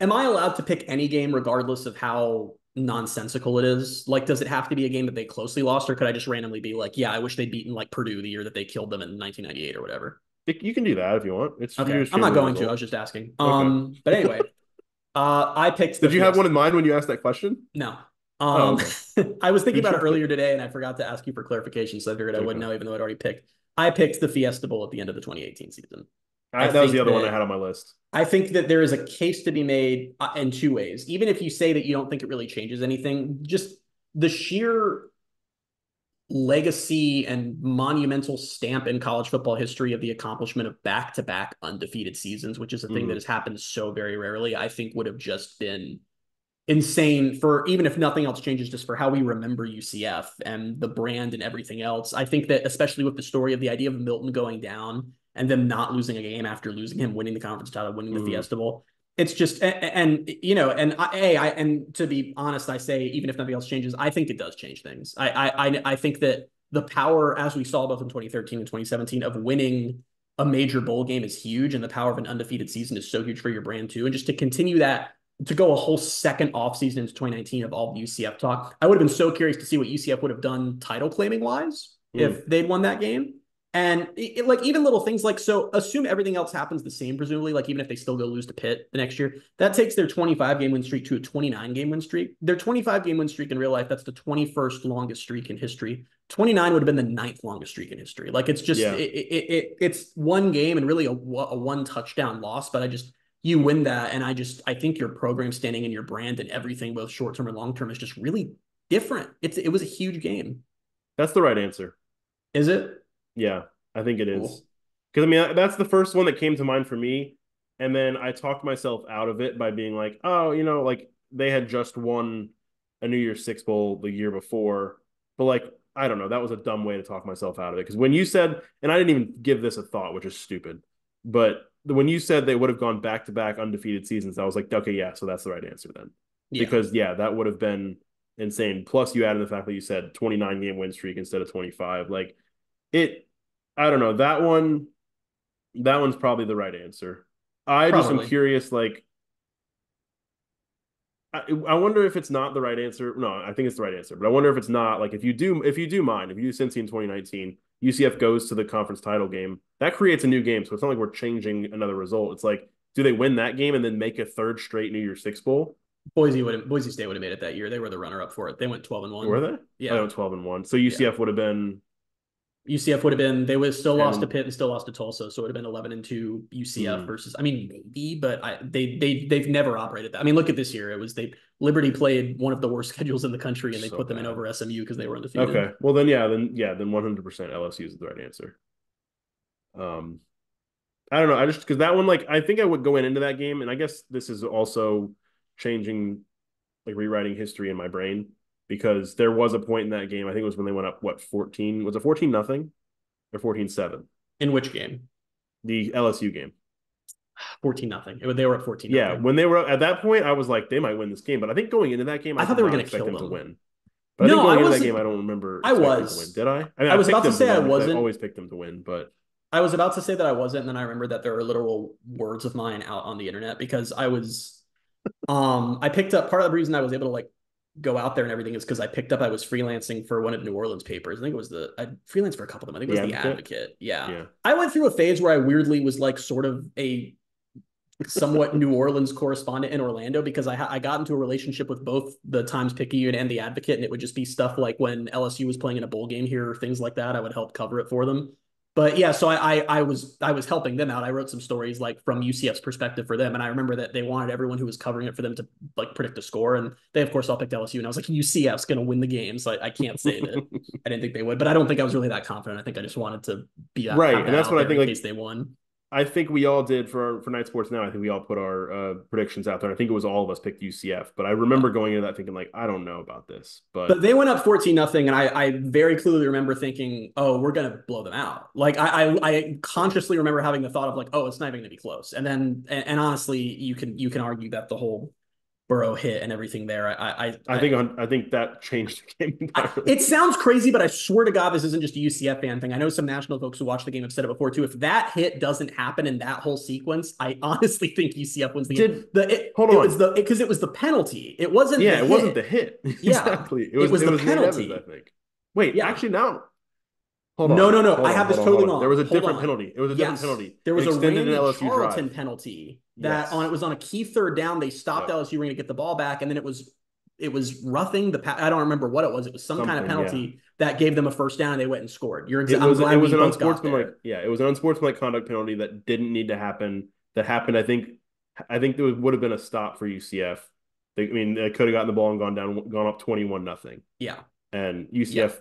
Am I allowed to pick any game regardless of how nonsensical it is? Like, does it have to be a game that they closely lost, or could I just randomly be like, yeah, I wish they'd beaten like Purdue the year that they killed them in 1998 or whatever? You can do that if you want. It's Okay. you're I'm just not changing the going to. I was result. just asking. Okay. But anyway, I picked the Did you have Fiesta. one in mind when you asked that question? No. Oh, Um, okay. I was thinking Did about it you? earlier today and I forgot to ask you for clarification, so I figured I wouldn't Okay. know even though I'd already picked. I picked the Fiesta Bowl at the end of the 2018 season. I That was the think other one I that had on my list. I think that there is a case to be made in two ways. Even if you say that you don't think it really changes anything, just the sheer legacy and monumental stamp in college football history of the accomplishment of back-to-back undefeated seasons, which is a thing that Mm-hmm. has happened so very rarely, I think would have just been insane for, even if nothing else changes, just for how we remember UCF and the brand and everything else. I think that especially with the story of the idea of Milton going down and them not losing a game after losing him, winning the conference title, winning the Mm-hmm. Fiesta Bowl. It's just, and you know, and to be honest, I say, even if nothing else changes, I think it does change things. I think that the power, as we saw both in 2013 and 2017, of winning a major bowl game is huge, and the power of an undefeated season is so huge for your brand too. And just to continue that, to go a whole second offseason into 2019 of all UCF talk, I would have been so curious to see what UCF would have done title claiming wise Mm. if they'd won that game. And like even little things like, so assume everything else happens the same, presumably, like even if they still go lose to Pitt the next year, that takes their 25 game win streak to a 29 game win streak. Their 25 game win streak in real life, that's the 21st longest streak in history. 29 would have been the ninth longest streak in history. Like it's just, Yeah. it's one game and really a one touchdown loss, but you win that. And I think your program standing and your brand and everything, both short term and long term, is just really different. It was a huge game. That's the right answer. Is it? Yeah, I think it is. Cool. Because I mean, that's the first one that came to mind for me. And then I talked myself out of it by being like, oh, like they had just won a New Year's Six Bowl the year before. But like, I don't know, that was a dumb way to talk myself out of it. Because when you said, and I didn't even give this a thought, which is stupid, but when you said they would have gone back to back undefeated seasons, I was like, okay, yeah, so that's the right answer then. Yeah, Because yeah, that would have been insane. Plus, you added the fact that you said 29 game win streak instead of 25. Like it, I don't know. That one's probably the right answer. I just am probably. curious, like I wonder if it's not the right answer. No, I think it's the right answer. But I wonder if it's not, like if you do Cincy in 2019, UCF goes to the conference title game. That creates a new game. So it's not like we're changing another result. It's like, do they win that game and then make a third straight New Year's Six Bowl? Boise State would have made it that year. They were the runner up for it. They went 12 and Were 1. they? I Yeah. know 12-1. So Yeah. UCF would have been UCF would have been, they would have still 10 lost to and Pitt and still lost to Tulsa. So it would have been 11 and 2 UCF mm, versus, I mean, maybe, but they've never operated that. I mean, look at this year. Liberty played one of the worst schedules in the country and they so put them in bad. over SMU because they were undefeated. Okay. Well then 100% LSU is the right answer. Um I don't know. I just because that one, like, I think I would go into that game, and I guess this is also changing, like, rewriting history in my brain because there was a point in that game. I think it was when they went up, what, 14? Was it 14-0 or 14-7? In which game? The LSU game. 14 nothing. They were at 14 Yeah, nothing. when they were at that point, I was like, they might win this game. But I think going into that game, I I thought did they were not going to expect kill them to them. win. But I think No, I going into that game, I wasn't. don't remember I expecting to win. was. Did I? I mean, I I was picked about to them to say I win because I wasn't. always picked them to win. But I was about to say that I wasn't, and then I remembered that there are literal words of mine out on the internet because I picked up, part of the reason I was able to like go out there and everything is because I was freelancing for one of New Orleans papers. I think it was I freelanced for a couple of them. I think it the was the advocate, Advocate. Yeah. yeah. I went through a phase where I weirdly was like sort of a somewhat New Orleans correspondent in Orlando because I got into a relationship with both the Times-Picayune and the Advocate, and it would just be stuff like when LSU was playing in a bowl game here or things like that. I would help cover it for them. But yeah, so I was helping them out. I wrote some stories like from UCF's perspective for them, and I remember that they wanted everyone who was covering it for them to like predict a score, and they of course all picked LSU, and I was like, UCF's going to win the game, so I can't say that I didn't think they would, but I don't think I was really that confident. I think I just wanted to Right, have and that that's out what I there think. in Like, case they won. I think we all did for Night Sports Now. I think we all put our predictions out there. I think it was all of us picked UCF, but I Yeah. remember going into that thinking like, I don't know about this, But but they went up 14 nothing, and I very clearly remember thinking, oh, we're gonna blow them out. Like I consciously remember having the thought of like, oh, it's not even gonna be close. And then and honestly, you can argue that the whole Burrow hit and everything there. I think that changed the game entirely. It sounds crazy, but I swear to God, this isn't just a UCF fan thing. I know some national folks who watch the game have said it before too. If that hit doesn't happen in that whole sequence, I honestly think UCF wins the game. Hold It on? was because it was the penalty. It wasn't Yeah, the it wasn't the hit. hit Yeah, exactly. It it was was it the was Nate Evans, I penalty. think. Wait, Yeah. actually, now Hold No, on, no, no. hold I on, have this hold on, totally hold on. There was wrong. a Hold different on. penalty. It was a different Yes, penalty. there It was a extended an Randy LSU Charlton drive. penalty that on it Yes. was on a key third down. They stopped Yep. LSU were going to get the ball back, and then it was roughing the. I don't remember what it was. It was some kind of Something, yeah. penalty that gave them a first down, and they went and scored. It I'm was glad we an both got unsportsmanlike, there. yeah, it was an unsportsmanlike conduct penalty that didn't need to happen. That happened. I think there would have been a stop for UCF. I mean, they could have gotten the ball and gone up 21-0. Yeah, And yeah. UCF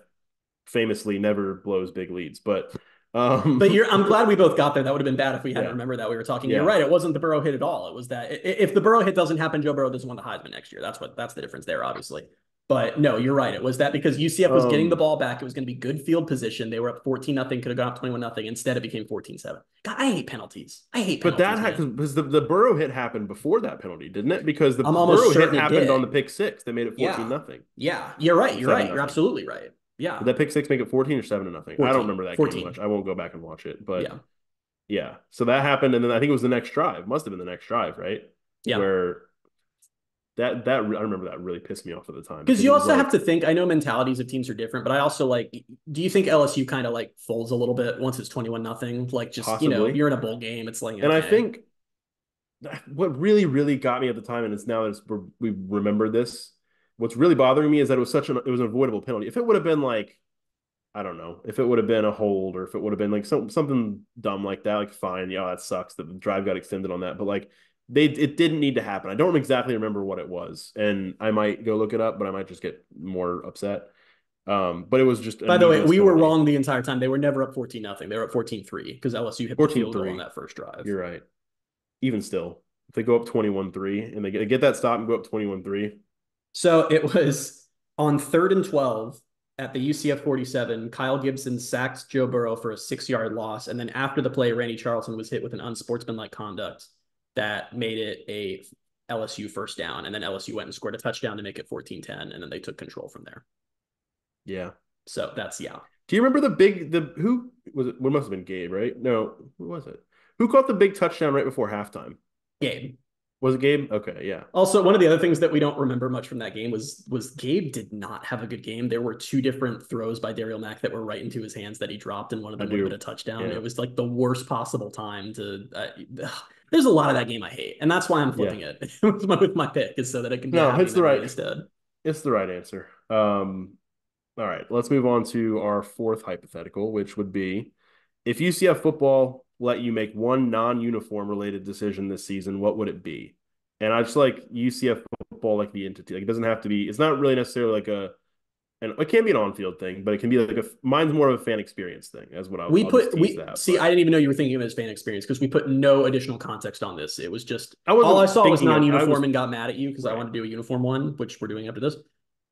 famously never blows big leads, but But I'm glad we both got there. That would have been bad if we hadn't yeah, remembered that we were talking. You're yeah. right. It wasn't the Burrow hit at all. It was that if the Burrow hit doesn't happen, Joe Burrow doesn't win the Heisman next year. That's the difference there, obviously. But no, you're right. It was that because UCF was getting the Um, ball back. It was going to be good field position. They were up 14-0, could have gone up 21-0. Instead, it became 14-7. God, I hate penalties. I hate but penalties, man. because the Burrow hit happened before that penalty, didn't it? Because the I'm almost Burrow hit certain it happened on the did. pick six. They made it Yeah. 14-0. Yeah. You're right. You're right. You're 7-0. absolutely right. Did Yeah. that pick six make it 14 or 7-0? I don't 14. remember that game 14. much. I won't go back and watch it, but Yeah. yeah. So that happened, and then I think it was the next drive. Must have been the next drive, right? Yeah. Where that I remember that really pissed me off at the time Because because you it was also like have to think, I know mentalities of teams are different, but I also like, do you think LSU kind of like folds a little bit once it's 21-0? Like just, if possibly. you're in a bowl game, it's like, And I okay. think what really, really got me at the time, and it's now that we remember this, what's really bothering me is that it was an avoidable penalty. If it would have been like, I don't know, if it would have been a hold or if it would have been like something dumb like that, like fine, yeah, that sucks that the drive got extended on that. But like it didn't need to happen. I don't exactly remember what it was, and I might go look it up, but I might just get more upset. But it was just a By the way, needless we were penalty. wrong the entire time. They were never up 14-0. They were up 14-3 because LSU hit the field goal on 14-3. that first drive. You're right. Even still, if they go up 21-3 and they get that stop and go up 21-3. So it was on 3rd and 12 at the UCF 47. Kyle Gibson sacked Joe Burrow for a 6-yard loss. And then after the play, Randy Charlton was hit with an unsportsmanlike conduct that made it a LSU first down. And then LSU went and scored a touchdown to make it 14-10. And then they took control from there. Yeah. So that's, yeah. Do you remember who was it? What must have been Gabe, right? No, who was it? Who caught the big touchdown right before halftime? Gabe. Was it Gabe? Okay, yeah. Also, one of the other things that we don't remember much from that game was Gabe did not have a good game. There were 2 different throws by Daryl Mack that were right into his hands that he dropped, and one of them would have been a touchdown. Yeah. It was like the worst possible time to. There's a lot of that game I hate, and that's why I'm flipping it with my pick, is so that it can be a happy memory instead. It's the right answer. All right, let's move on to our fourth hypothetical, which would be if UCF football let you make one non-uniform related decision this season, what would it be? And I just like UCF football like the entity. Like it doesn't have to be. It's not really necessarily like and it can be an on-field thing, but it can be like mine's more of a fan experience thing. As what I'll just tease that. See. But I didn't even know you were thinking of it as fan experience because we put no additional context on this. It was just all I saw was non-uniform and got mad at you because I wanted to do a uniform one, which we're doing after this.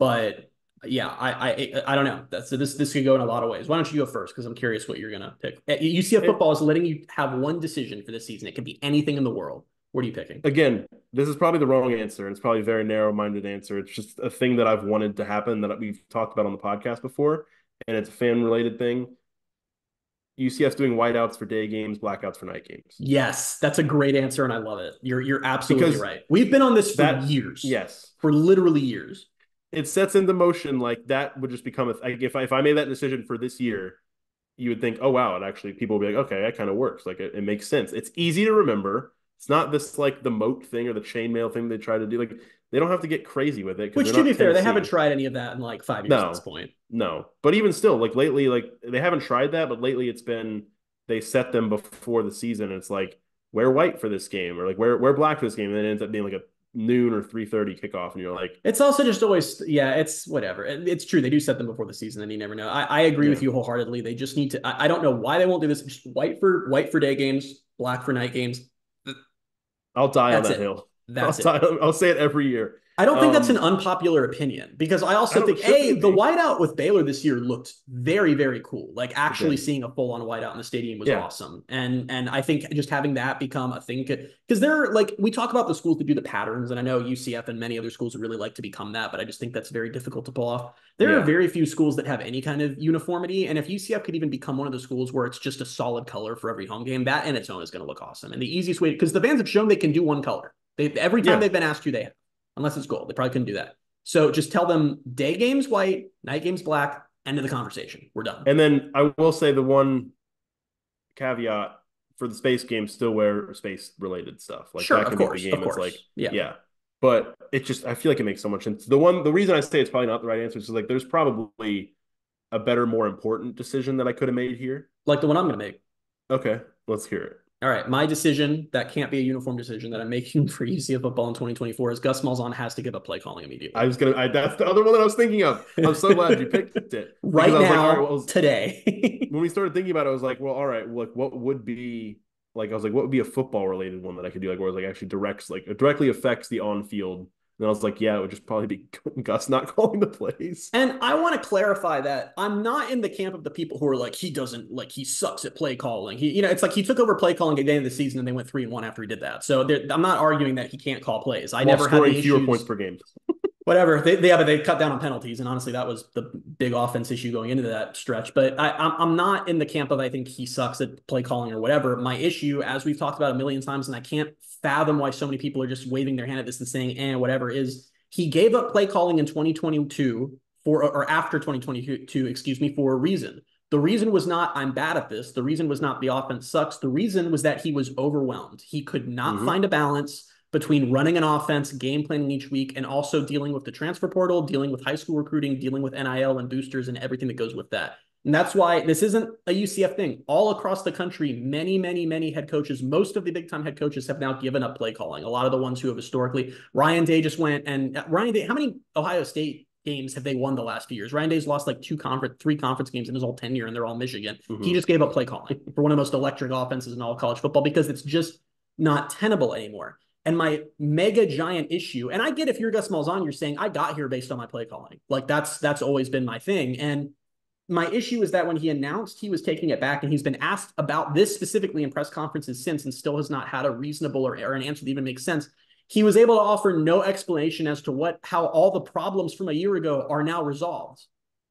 But yeah, I don't know. This could go in a lot of ways. Why don't you go first? Because I'm curious what you're gonna pick. UCF football is letting you have one decision for this season. It can be anything in the world. What are you picking? Again, this is probably the wrong answer. It's probably a very narrow-minded answer. It's just a thing that I've wanted to happen that we've talked about on the podcast before, and it's a fan-related thing. UCF's doing whiteouts for day games, blackouts for night games. Yes, that's a great answer, and I love it. You're absolutely right. We've been on this for years. Yes, for literally years. It sets into motion like that would just become if I made that decision for this year, you would think, oh wow, it actually people will be like, okay, that kind of works. Like it makes sense. It's easy to remember. It's not this like the moat thing or the chainmail thing they try to do. Like they don't have to get crazy with it. Which, to be fair, they haven't tried any of that in like 5 years at this point. No, but even still, like lately, like they haven't tried that. But lately, it's been they set them before the season. And it's like wear white for this game or like wear black for this game, and then it ends up being like a noon or 3:30 kickoff, and you're like, it's also just always, yeah, it's whatever. It's true they do set them before the season, and you never know. I agree with you wholeheartedly. They just need to. I don't know why they won't do this. Just white for day games, black for night games. I'll die on that hill. I'll say it every year. I don't think that's an unpopular opinion because I also think, the whiteout with Baylor this year looked very, very cool. Like actually seeing a full-on whiteout in the stadium was awesome. And I think just having that become a thing, because they're like, we talk about the schools that do the patterns, and I know UCF and many other schools would really like to become that, but I just think that's very difficult to pull off. There are very few schools that have any kind of uniformity, and if UCF could even become one of the schools where it's just a solid color for every home game, that in its own is going to look awesome. And the easiest way, because the fans have shown they can do one color. Every time they've been asked to, they have. Unless it's gold. They probably couldn't do that. So just tell them day games white, night games black, End of the conversation. We're done. And then I will say the one caveat for the space game, still wear space related stuff. Like Sure, that of can make the course, of game. It's like, course. Yeah. yeah. But it just, I feel like it makes so much sense. The reason I say it's probably not the right answer is like there's probably a better, more important decision that I could have made here. Like the one I'm going to make. Okay, let's hear it. All right, my decision that can't be a uniform decision that I'm making for UCF football in 2024 is Gus Malzahn has to give up play calling immediately. That's the other one that I was thinking of. I'm so glad you picked it because Right I was like, all right, now, well, today. when we started thinking about it, I was like, well, all right, like what would be like, I was like, what would be a football related one that I could do, like where it like actually it directly affects the on field. And I was like, yeah, it would just probably be Gus not calling the plays. And I want to clarify that I'm not in the camp of the people who are like, he doesn't like, he sucks at play calling. It's like he took over play calling at the end of the season and they went 3-1 after he did that. So I'm not arguing that he can't call plays. I While never had scoring the fewer issues. points per game. Whatever. But they cut down on penalties. And honestly, that was the big offense issue going into that stretch. But I'm not in the camp of I think he sucks at play calling or whatever. My issue, as we've talked about a million times, and I can't fathom why so many people are just waving their hand at this and saying, whatever, is he gave up play calling in 2022 or after 2022, excuse me, for a reason. The reason was not I'm bad at this. The reason was not the offense sucks. The reason was that he was overwhelmed. He could not find a balance between running an offense, game planning each week, and also dealing with the transfer portal, dealing with high school recruiting, dealing with NIL and boosters and everything that goes with that. And that's why this isn't a UCF thing. All across the country, many, many, many head coaches, most of the big time head coaches have now given up play calling. A lot of the ones who have historically, Ryan Day just went, and Ryan Day, how many Ohio State games have they won the last few years? Ryan Day's lost like three conference games in his whole tenure, and they're all Michigan. He just gave up play calling for one of the most electric offenses in all college football because it's just not tenable anymore. And my mega giant issue, and I get if you're Gus Malzahn, you're saying I got here based on my play calling. Like that's always been my thing. And my issue is that when he announced he was taking it back, and he's been asked about this specifically in press conferences since, and still has not had a reasonable or an answer that even makes sense. He was able to offer no explanation as to how all the problems from a year ago are now resolved.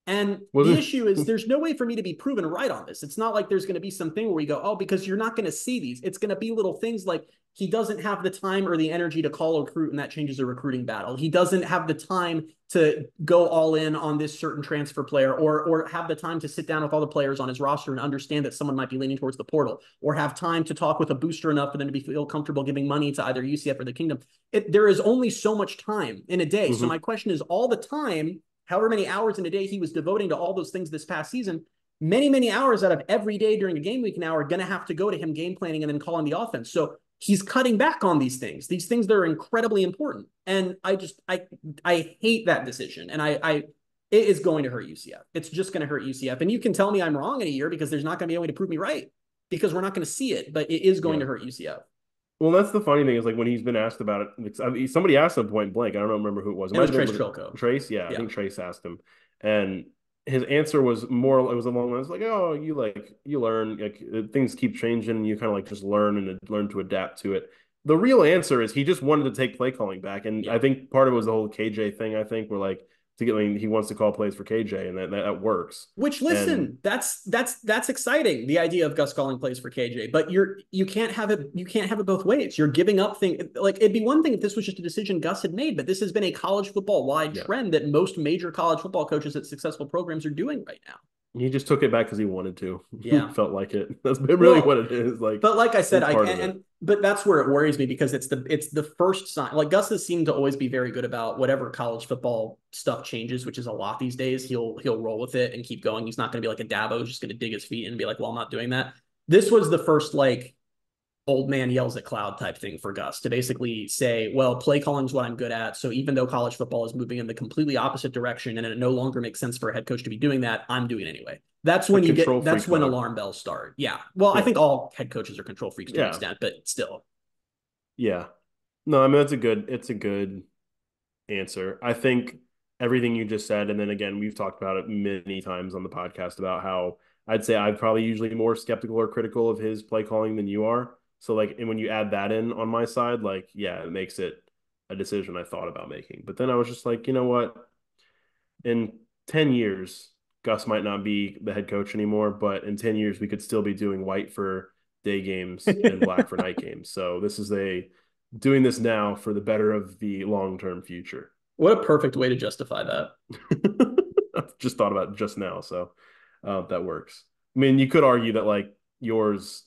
And the issue is there's no way for me to be proven right on this. It's not like there's going to be something where we go, oh, because you're not going to see these. It's going to be little things like he doesn't have the time or the energy to call a recruit, and that changes a recruiting battle. He doesn't have the time to go all in on this certain transfer player, or have the time to sit down with all the players on his roster and understand that someone might be leaning towards the portal, or have time to talk with a booster enough for them to feel comfortable giving money to either UCF or the Kingdom. There is only so much time in a day. So my question is, all the time, however many hours in a day he was devoting to all those things this past season, many, many hours out of every day during a game week now are going to have to go to him game planning and then calling the offense. So he's cutting back on these things that are incredibly important. And I hate that decision. And it is going to hurt UCF. It's just going to hurt UCF. And you can tell me I'm wrong in a year because there's not going to be a way to prove me right because we're not going to see it, but it is going to hurt UCF. Well, that's the funny thing is like when he's been asked about it, somebody asked him point blank. I don't remember who it was. It was Trace Trilco. Trace, yeah, I think Trace asked him, and his answer was more. It was along the lines like, "Oh, you learn, like things keep changing, and you kind of like just learn to adapt to it." The real answer is he just wanted to take play calling back, and I think part of it was the whole KJ thing. I think where like he wants to call plays for KJ, and that works. Which listen, that's exciting. The idea of Gus calling plays for KJ, but you can't have it both ways. You're giving up things. Like it'd be one thing if this was just a decision Gus had made, but this has been a college football wide trend that most major college football coaches at successful programs are doing right now. He just took it back because he wanted to. Yeah, felt like it. That's really what it is. Like, but like I said, but that's where it worries me because it's the first sign. Like Gus has seemed to always be very good about whatever college football stuff changes, which is a lot these days. He'll roll with it and keep going. He's not going to be like a Dabo, who's just going to dig his feet and be like, "Well, I'm not doing that." This was the first like old man yells at cloud type thing for Gus to basically say, well, play calling is what I'm good at. So even though college football is moving in the completely opposite direction and it no longer makes sense for a head coach to be doing that, I'm doing it anyway. That's when that's when alarm bells start. Yeah. Well, I think all head coaches are control freaks to an extent, but still. Yeah. No, I mean, it's a good answer. I think everything you just said, and then again, we've talked about it many times on the podcast about how I'd say I'm probably usually more skeptical or critical of his play calling than you are. So like, and when you add that in on my side, like, yeah, it makes it a decision I thought about making. But then I was just like, you know what? In 10 years, Gus might not be the head coach anymore, but in 10 years, we could still be doing white for day games and black for night games. So this is doing this now for the better of the long-term future. What a perfect way to justify that. just thought about it just now. So that works. I mean, you could argue that like yours,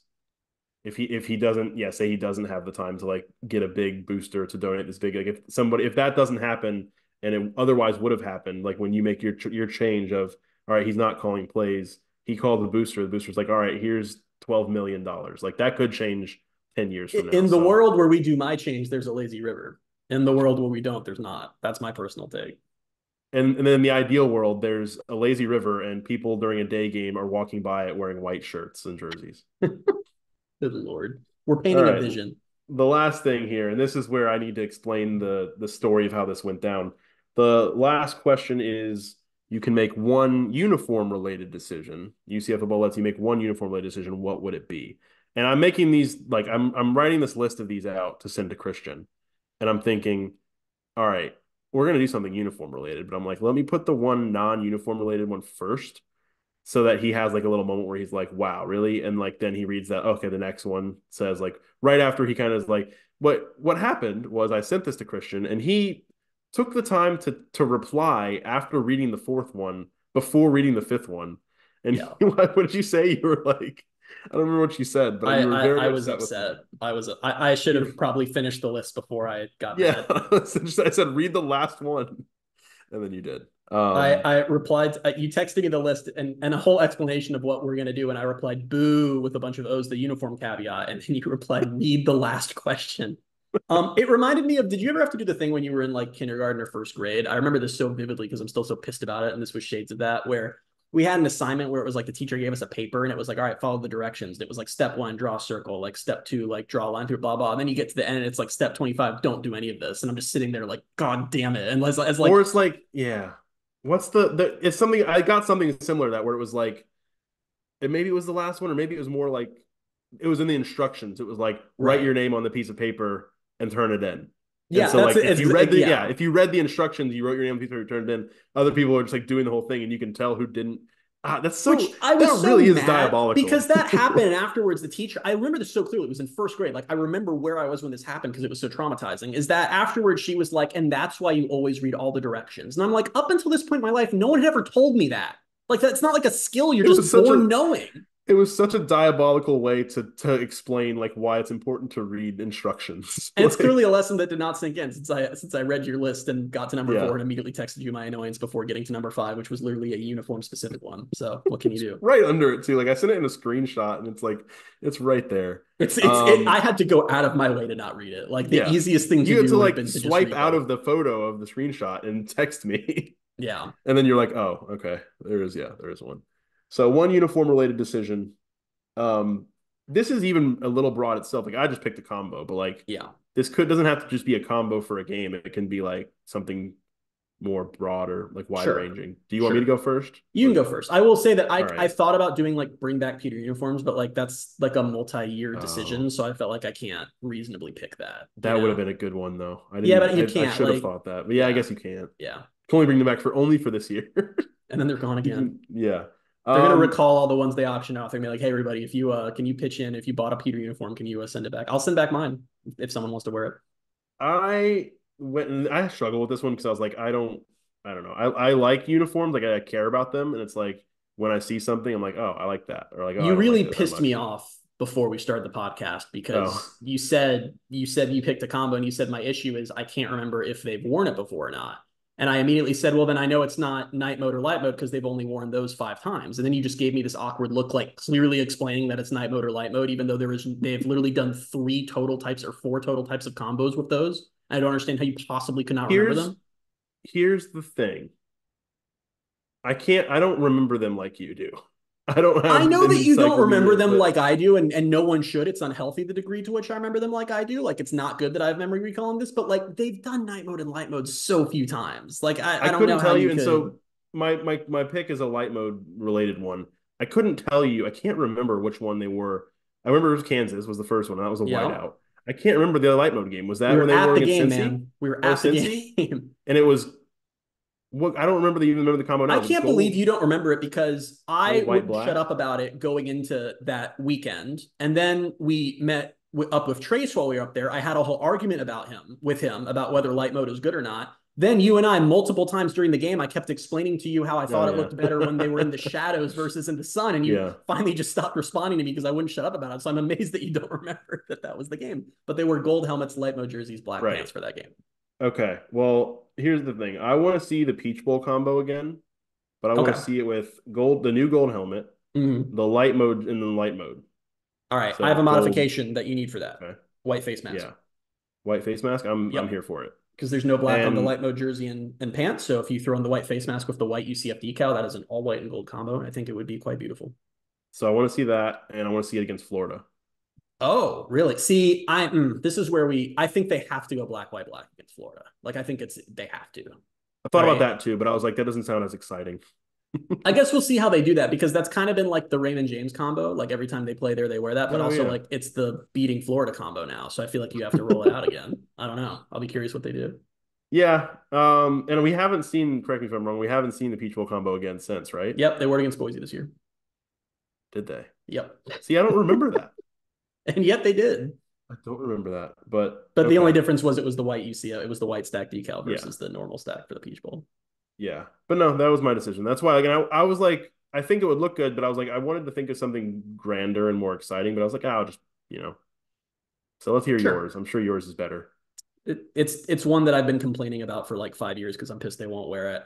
if he doesn't, yeah, say he doesn't have the time to like get a big booster to donate this big, like if that doesn't happen and it otherwise would have happened, like when you make your change of all right, he's not calling plays, he called the booster, the booster's like, all right, here's $12 million, like that could change 10 years from now. In the So world where we do my change, there's a lazy river. In the world where we don't, there's not. That's my personal take. and then in the ideal world, there's a lazy river and people during a day game are walking by it wearing white shirts and jerseys. Good Lord. We're All painting a right. vision. The last thing here, and this is where I need to explain the story of how this went down. The last question is you can make one uniform related decision. UCF football lets you make one uniform related decision. What would it be? And I'm making these like I'm writing this list of these out to send to Christian. And I'm thinking, all right, we're gonna do something uniform related, but I'm like, let me put the one non-uniform related one first so that he has like a little moment where he's like, wow, really? And like then he reads that, okay, the next one says like right after he kind of is like, what happened was I sent this to Christian and he took the time to reply after reading the fourth one before reading the fifth one. And Yeah. what did you say? You were like, I don't remember what you said, but you were very I was upset with upset. me. I should have probably finished the list before I got Yeah. mad. I said read the last one. And then you did. I replied, you texted me the list and a whole explanation of what we're going to do. And I replied, boo, with a bunch of O's, the uniform caveat. And then you replied, read the last question. It reminded me of, did you ever have to do the thing when you were in like kindergarten or first grade? I remember this so vividly because I'm still so pissed about it. And this was shades of that, where we had an assignment where it was like the teacher gave us a paper and it was like, all right, follow the directions. And it was like step 1, draw a circle, like step 2, like draw a line through blah, blah. And then you get to the end and it's like step 25, don't do any of this. And I'm just sitting there like, God damn it. And as like, or it's like, yeah. What's it's something I got something similar to that where it was like maybe it was the last one, or maybe it was more like it was in the instructions. It was like write right. your name on the piece of paper and turn it in. And Yeah, so that's like it. if you read the Yeah. if you read the instructions, you wrote your name on the piece of paper, turned it in. Other people are just like doing the whole thing, and you can tell who didn't. That's Which so I was that so really is mad diabolical. because that happened. And afterwards, the teacher, I remember this so clearly. It was in first grade. Like, I remember where I was when this happened because it was so traumatizing. Is that afterwards, she was like, and that's why you always read all the directions. And I'm like, up until this point in my life, no one had ever told me that. Like, that's not like a skill you're It was just such born a knowing. it was such a diabolical way to explain like why it's important to read instructions. And it's Like, clearly a lesson that did not sink in since I read your list and got to number yeah, 4 and immediately texted you my annoyance before getting to number 5, which was literally a uniform specific one. So what can you it's do? right under it too. Like I sent it in a screenshot, and it's like it's right there. I had to go out of my way to not read it. Like the Yeah, easiest thing to you had do to would have like been to just swipe read out both. of the photo of the screenshot and text me, Yeah, and then you're like, oh, okay, there is one. So one uniform related decision. Um, this is even a little broad itself. Like I just picked a combo, but like yeah, this doesn't have to just be a combo for a game. It can be like something more broad or like wide sure, ranging. Do you want me to sure. go first? You can Or go first. I will say that all I right. thought about doing like bring back Peter uniforms, but like that's like a multi-year Oh, decision, so I felt like I can't reasonably pick that. You that would have know? been a good one though. I Yeah, didn't. but you I can't should have like, thought that. But yeah, I yeah, guess you can't. yeah, Can only bring them back for only for this year. and then they're gone You again. can, yeah. They're gonna Um, recall all the ones they auction off. They're gonna be like, hey, everybody, if you can you pitch in if you bought a Peter uniform, can you send it back? I'll send back mine if someone wants to wear it. I went and I struggle with this one because I was like, I don't know. I like uniforms, like I care about them, and it's like when I see something, I'm like, oh, I like that, or like, oh, I You don't like really that that pissed me much. off before we started the podcast Oh, because you said you picked a combo and you said my issue is I can't remember if they've worn it before or not. And I immediately said, well, then I know it's not night mode or light mode because they've only worn those 5 times. And then you just gave me this awkward look, like clearly explaining that it's night mode or light mode, even though they've literally done 4 total types of combos with those. I don't understand how you possibly could not remember here's them. here's the thing. I don't remember them like you do. I don't I have know an that you don't remember encyclopedia, them but like I do, and no one should. It's unhealthy the degree to which I remember them like I do. Like it's not good that I have memory recalling this, but like they've done night mode and light mode so few times. Like I I don't know couldn't how tell you you. And could. so my pick is a light mode related one. I couldn't tell you. I can't remember which one they were. I remember it was Kansas was the first one. That was a Yeah, whiteout. I can't remember the other light mode game. Was we that when were they at were the against game, Cincy? man. We were That was at the Cincy, game. and it was what I don't remember even remember the combo I now. The can't believe gold you don't remember it because I gold white wouldn't shut black. up about it going into that weekend. And then we up with Trace while we were up there. I had a whole argument with him about whether light mode is good or not. Then you and I, multiple times during the game, I kept explaining to you how I Oh thought it looked better when they were in the shadows versus in the sun. And you yeah. finally just stopped responding to me because I wouldn't shut up about it. So I'm amazed that you don't remember that that was the game. But they were gold helmets, light mode jerseys, black Right. pants for that game. Okay. Well, here's the thing. I want to see the Peach Bowl combo again, but I want to Okay. see it with gold, the new gold helmet, Mhm. the light mode, and the light mode. All right. I So have a gold. modification that you need for that. Okay. White face mask. Yeah. White face mask. I'm Yep. here for it. Because there's no black on the And light mode jersey and pants. So if you throw in the white face mask with the white UCF decal, that is an all white and gold combo. I think it would be quite beautiful. so I want to see that, and I want to see it against Florida. Oh, really? See, this is where I think they have to go black, white, black against Florida. Like, I think they have to, I thought about right? that too, but I was like, that doesn't sound as exciting. I guess we'll see how they do that because that's kind of been like the Raymond James combo. Like every time they play there, they wear that, but Oh also yeah. like it's the beating Florida combo now. So I feel like you have to roll it out again. I don't know. I'll be curious what they do. Yeah. And we haven't seen, correct me if I'm wrong, we haven't seen the Peach Bowl combo again since, right? Yep, they were against Boise this year. Did they? Yep. See, I don't remember that. And yet they did. I don't remember that, but But the only okay. difference was it was the white UCL, it was the white stack decal Yeah. versus the normal stack for the Peach Bowl. Yeah. But no, that was my decision. That's why, again, I was like, I think it would look good, but I was like, I wanted to think of something grander and more exciting, but I was like, I'll just, you know. So let's hear yours. Sure. I'm sure yours is better. It's one that I've been complaining about for like 5 years because I'm pissed they won't wear it.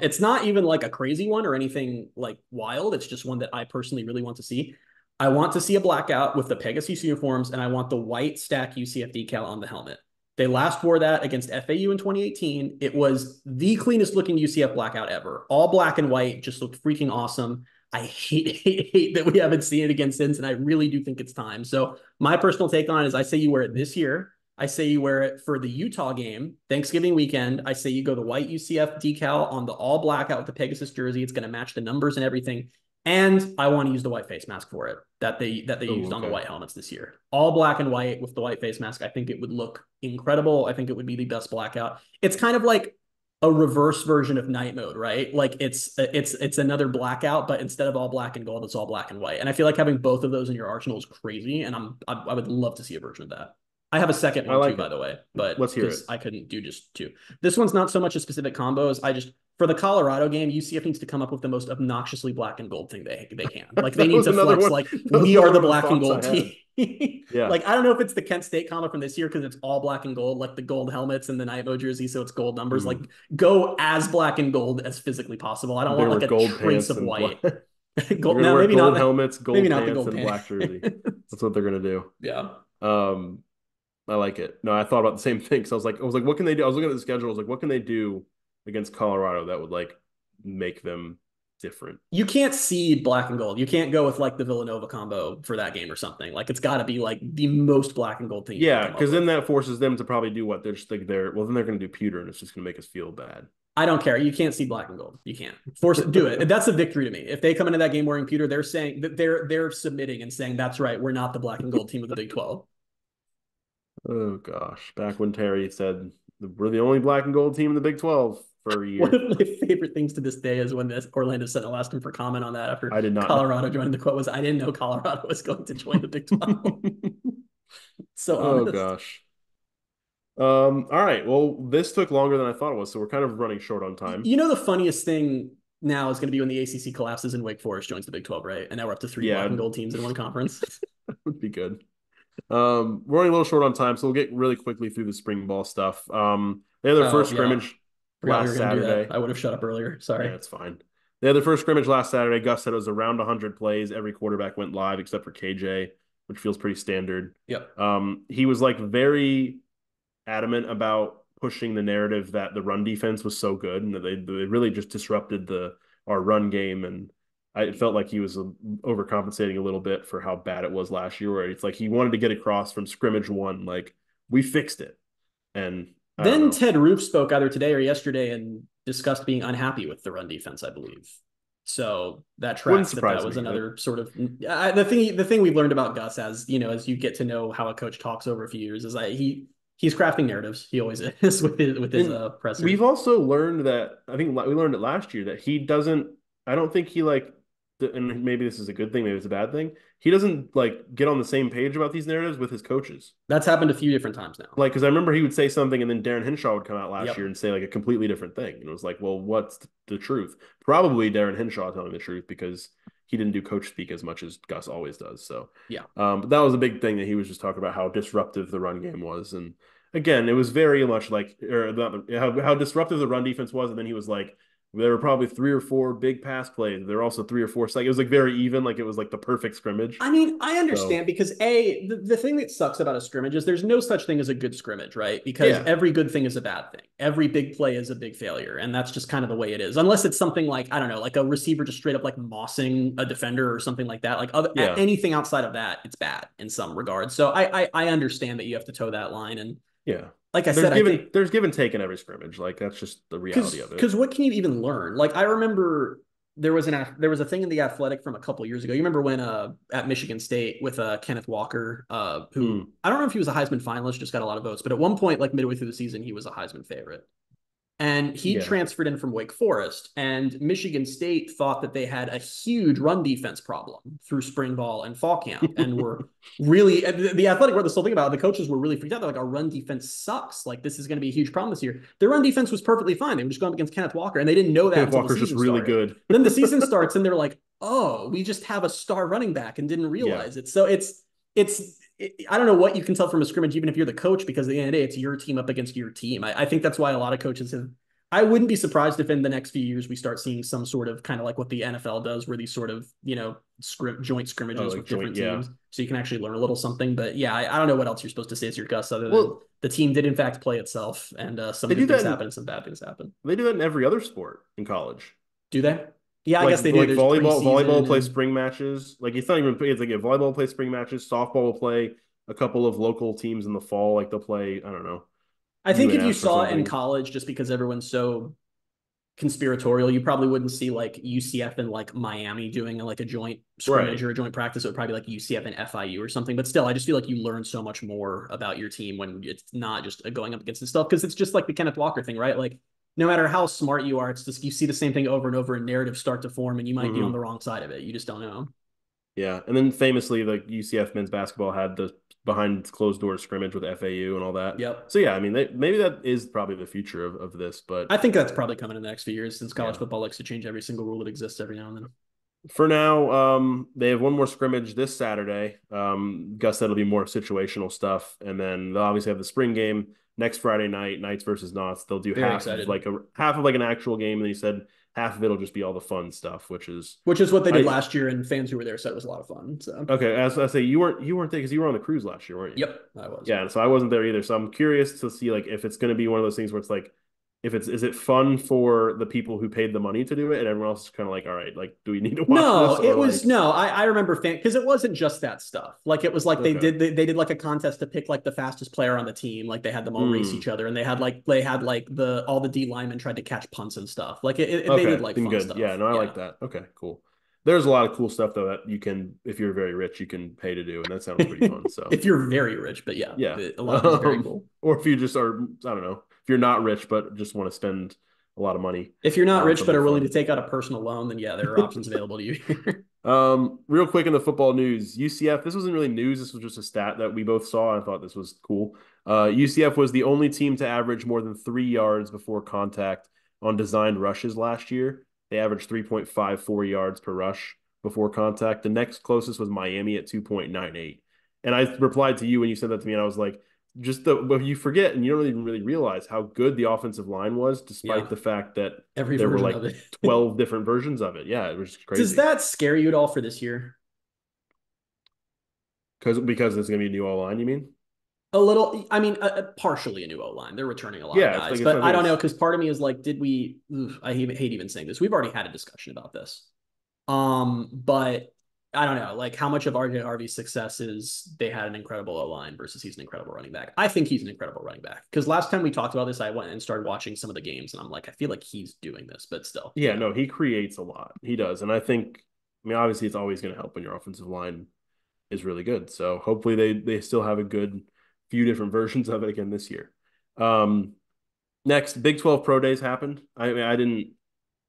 It's not even like a crazy one or anything like wild. It's just one that I personally really want to see. I want to see a blackout with the Pegasus uniforms, and I want the white stack UCF decal on the helmet. They last wore that against FAU in 2018. It was the cleanest looking UCF blackout ever. All black and white, just looked freaking awesome. I hate that we haven't seen it again since, and I really do think it's time. So my personal take on it is I say you wear it this year. I say you wear it for the Utah game, Thanksgiving weekend. I say you go the white UCF decal on the all blackout with the Pegasus jersey. It's going to match the numbers and everything. And I want to use the white face mask for it that they Oh, used on the okay. white helmets this year. All black and white with the white face mask. I think it would look incredible. I think it would be the best blackout. It's kind of like a reverse version of night mode, right? Like it's another blackout, but instead of all black and gold, it's all black and white. And I feel like having both of those in your arsenal is crazy. And I would love to see a version of that. I have a second I one too, like by it. the way, but Let's hear it. because I couldn't do just two. This one's not so much a specific combos. I just for the Colorado game, UCF needs to come up with the most obnoxiously black and gold thing they can. Like they That need was to another flex one. like That was we are another the one of the black and thoughts I gold had. team. Yeah. Like I don't know if it's the Kent State combo from this year because it's all black and gold, like the gold helmets and the night mode jersey, so it's gold numbers. Like Mhm. go as black and gold as physically possible. I don't They're want gonna like wear a gold trace pants of and black. white. They're Gold, gonna no, wear maybe not. gold helmets, Maybe gold not the pants, gold and pants. black jersey. That's what they're gonna do. Yeah. Um, I like it. No, I thought about the same thing. So I was like, what can they do? I was looking at the schedule. I was like, what can they do against Colorado that would like make them different? You can't seed black and gold. You can't go with like the Villanova combo for that game or something. Like it's got to be like the most black and gold thing you can Yeah, come up because then with. that forces them to probably do what they're just like well, then they're gonna do pewter, and it's just gonna make us feel bad. I don't care. You can't see black and gold. You can't force it. Do it. That's a victory to me. If they come into that game wearing pewter, they're saying that they're submitting and saying that's right. We're not the black and gold team of the Big 12. Oh gosh, back when Terry said we're the only black and gold team in the Big 12 for a One year. of my favorite things to this day is when this Orlando Sentinel asked him for comment on that after I did not know. Colorado joined. The quote was, "I didn't know Colorado was going to join the Big 12." So Oh honest. gosh. All right. Well, this took longer than I thought it was, so we're kind of running short on time. You know the funniest thing now is going to be when the ACC collapses and Wake Forest joins the Big 12, right? And now we're up to three Yeah, black and gold teams in one conference. that would be good. We're running a little short on time, so we'll get really quickly through the spring ball stuff. They had their Oh first yeah, scrimmage forgot we were last going to do that. Saturday. I would have shut up earlier. Yeah, Sorry. it's fine. They had their first scrimmage last Saturday. Gus said it was around 100 plays. Every quarterback went live except for KJ, which feels pretty standard. Yep. He was like very adamant about pushing the narrative that the run defense was so good and that they really just disrupted our run game. And I felt like he was overcompensating a little bit for how bad it was last year, where it's like he wanted to get across from scrimmage one, like we fixed it. And I don't Then know. Ted Roof spoke either today or yesterday and discussed being unhappy with the run defense, I believe. So that Wouldn't tracks that surprise was me. another sort of the thing we've learned about Gus as as you get to know how a coach talks over a few years is that he's crafting narratives. He always is with his And pressers. we've also learned that I think we learned it last year that he doesn't. I don't think he like and maybe this is a good thing, maybe it's a bad thing. He doesn't like get on the same page about these narratives with his coaches. That's happened a few different times now. Like, because I remember he would say something, and then Darren Hinshaw would come out last year Yep. and say like a completely different thing, and it was like, well, what's the truth? Probably Darren Hinshaw telling the truth because he didn't do coach speak as much as Gus always does. So, Yeah. but that was a big thing that he was just talking about how disruptive the run game was, and again, it was very much like or how disruptive the run defense was, and then he was like, there were probably three or four big pass plays. There were also three or four. Like it was like very even, like it was like the perfect scrimmage. I mean, I So understand because the thing that sucks about a scrimmage is there's no such thing as a good scrimmage, right? Because yeah, every good thing is a bad thing. Every big play is a big failure. And that's just kind of the way it is. Unless it's something like, I don't know, like a receiver just straight up like mossing a defender or something like that. Like yeah. anything outside of that, it's bad in some regards. So I understand that you have to toe that line. And Yeah. like I said, I think There's give and take in every scrimmage. Like that's just the reality of it. because what can you even learn? Like I remember there was a thing in the Athletic from a couple years ago. You remember when at Michigan State with Kenneth Walker, who Mm, I don't know if he was a Heisman finalist, just got a lot of votes, but at one point, like midway through the season, he was a Heisman favorite. And he yeah. transferred in from Wake Forest, and Michigan State thought that they had a huge run defense problem through spring ball and fall camp, and were really the Athletic wrote this whole thing about it. The coaches were really freaked out. They're like, our run defense sucks. Like this is going to be a huge problem this year. Their run defense was perfectly fine. They were just going up against Kenneth Walker, and they didn't know that Kenneth until the Walker's just season really started. good. Then the season starts, and they're like, oh, we just have a star running back and didn't Yeah. realize it. So I don't know what you can tell from a scrimmage, even if you're the coach, because at the end of the day, it's your team up against your team. I think that's why a lot of coaches have. I wouldn't be surprised if in the next few years we start seeing some sort of kind of like what the NFL does, where these sort of joint Oh, scrimmages like with joint, different yeah. teams, so you can actually learn a little something. But yeah, I don't know what else you're supposed to say as your Gus other than Well, the team did in fact play itself, and some they good do things that happen in and some bad things happen. they do that in every other sport in college. Do they? Yeah, I Like guess they do. like There's volleyball will preseason play and spring matches. Like it's not even it's like if volleyball will play spring matches, softball will play a couple of local teams in the fall. Like they'll play, I don't know, I think if you UNF or saw it in something. college, just because everyone's so conspiratorial, you probably wouldn't see like UCF and like Miami doing like a joint scrimmage Right. or a joint practice. It would probably be like UCF and FIU or something. But still, I just feel like you learn so much more about your team when it's not just going up against this stuff, because it's just like the Kenneth Walker thing, right? Like no matter how smart you are, it's just you see the same thing over and over, and narratives start to form, and you might be on Mm-hmm. the wrong side of it. You just don't know. Yeah, and then famously, like UCF men's basketball had the behind closed doors scrimmage with FAU and all that. Yep. So yeah, I mean, maybe that is probably the future of this, but I think that's probably coming in the next few years, since college yeah, football likes to change every single rule that exists every now and then. for now, they have one more scrimmage this Saturday. Gus said it'll be more situational stuff, and then they'll obviously have the spring game next Friday night, Knights versus Knots. They'll do Very excited. half of like an actual game, and then he said half of it'll just be all the fun stuff, which is Which is what they did I last year, and fans who were there said it was a lot of fun. So, okay. As I say, you weren't there because you were on the cruise last year, weren't you? yep, I was. Yeah, so I wasn't there either. So I'm curious to see like if it's going to be one of those things where it's like if it's is it fun for the people who paid the money to do it and everyone else is kind of like, all right, like do we need to watch No, this or it was like no. I remember fan because it wasn't just that stuff. Like it was like okay. they did like a contest to pick like the fastest player on the team. Like they had them all race Hmm. each other, and they had like the all the D linemen tried to catch punts and stuff. Like they did Okay, like then fun good. Yeah, stuff. no, I Yeah. like that. Okay, cool. There's a lot of cool stuff though that you can if you're very rich, you can pay to do, and that sounds pretty fun. So If you're very rich, but yeah, yeah. a lot of it's very cool. Or if you just are, I don't know, if you're not rich but just want to spend a lot of money If you're not on rich but something are willing to fun. take out a personal loan, then yeah, there are options available to you here. Real quick in the football news, UCF. This wasn't really news. This was just a stat that we both saw. I thought this was cool. UCF was the only team to average more than 3 yards before contact on designed rushes last year. They averaged 3.54 yards per rush before contact. The next closest was Miami at 2.98. And I replied to you when you said that to me, and I was like, but you forget and you don't even really realize how good the offensive line was, despite Yeah, the fact that every there were version like of it. 12 different versions of it. Yeah, it was just Does crazy. that scare you at all for this year? Because it's gonna be a new O line, you mean? A little, I mean, partially a new O line. They're returning a lot of Yeah, it's guys, like it's but not I like don't know, it's because part of me is like, did we? I hate even saying this. We've already had a discussion about this. But I don't know, like how much of RJ Harvey's success is they had an incredible O line versus he's an incredible running back. I think he's an incredible running back because last time we talked about this, I went and started watching some of the games, and I'm like, I feel like he's doing this, but still, yeah, no, he creates a lot. He does. And I mean, obviously it's always gonna help when your offensive line is really good. So hopefully they still have a good few different versions of it again this year. Um Next, Big 12 Pro Days happened. I mean, I didn't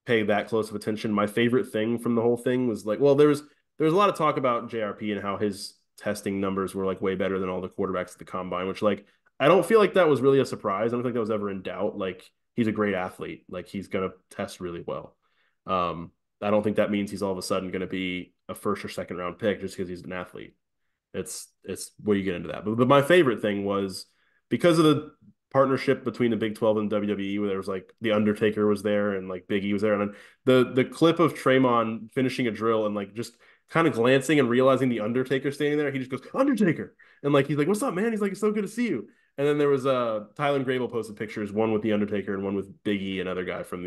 pay that close of attention. My favorite thing from the whole thing was like, well, there was a lot of talk about JRP and how his testing numbers were like way better than all the quarterbacks at the combine, which like I don't feel like that was really a surprise. I don't think that was ever in doubt. Like he's a great athlete. Like he's gonna test really well. I don't think that means he's all of a sudden going to be a first or second round pick just because he's an athlete. It's where you get into that. But my favorite thing was because of the partnership between the Big 12 and WWE, where there was like the Undertaker was there and like Big E was there, and then the clip of Draymond finishing a drill and like just kind of glancing and realizing the Undertaker standing there, he just goes Undertaker, and like he's like, "What's up, man?" He's like, "It's so good to see you." And then there was Tyler and Grable posted pictures, one with the Undertaker and one with Big E, another guy from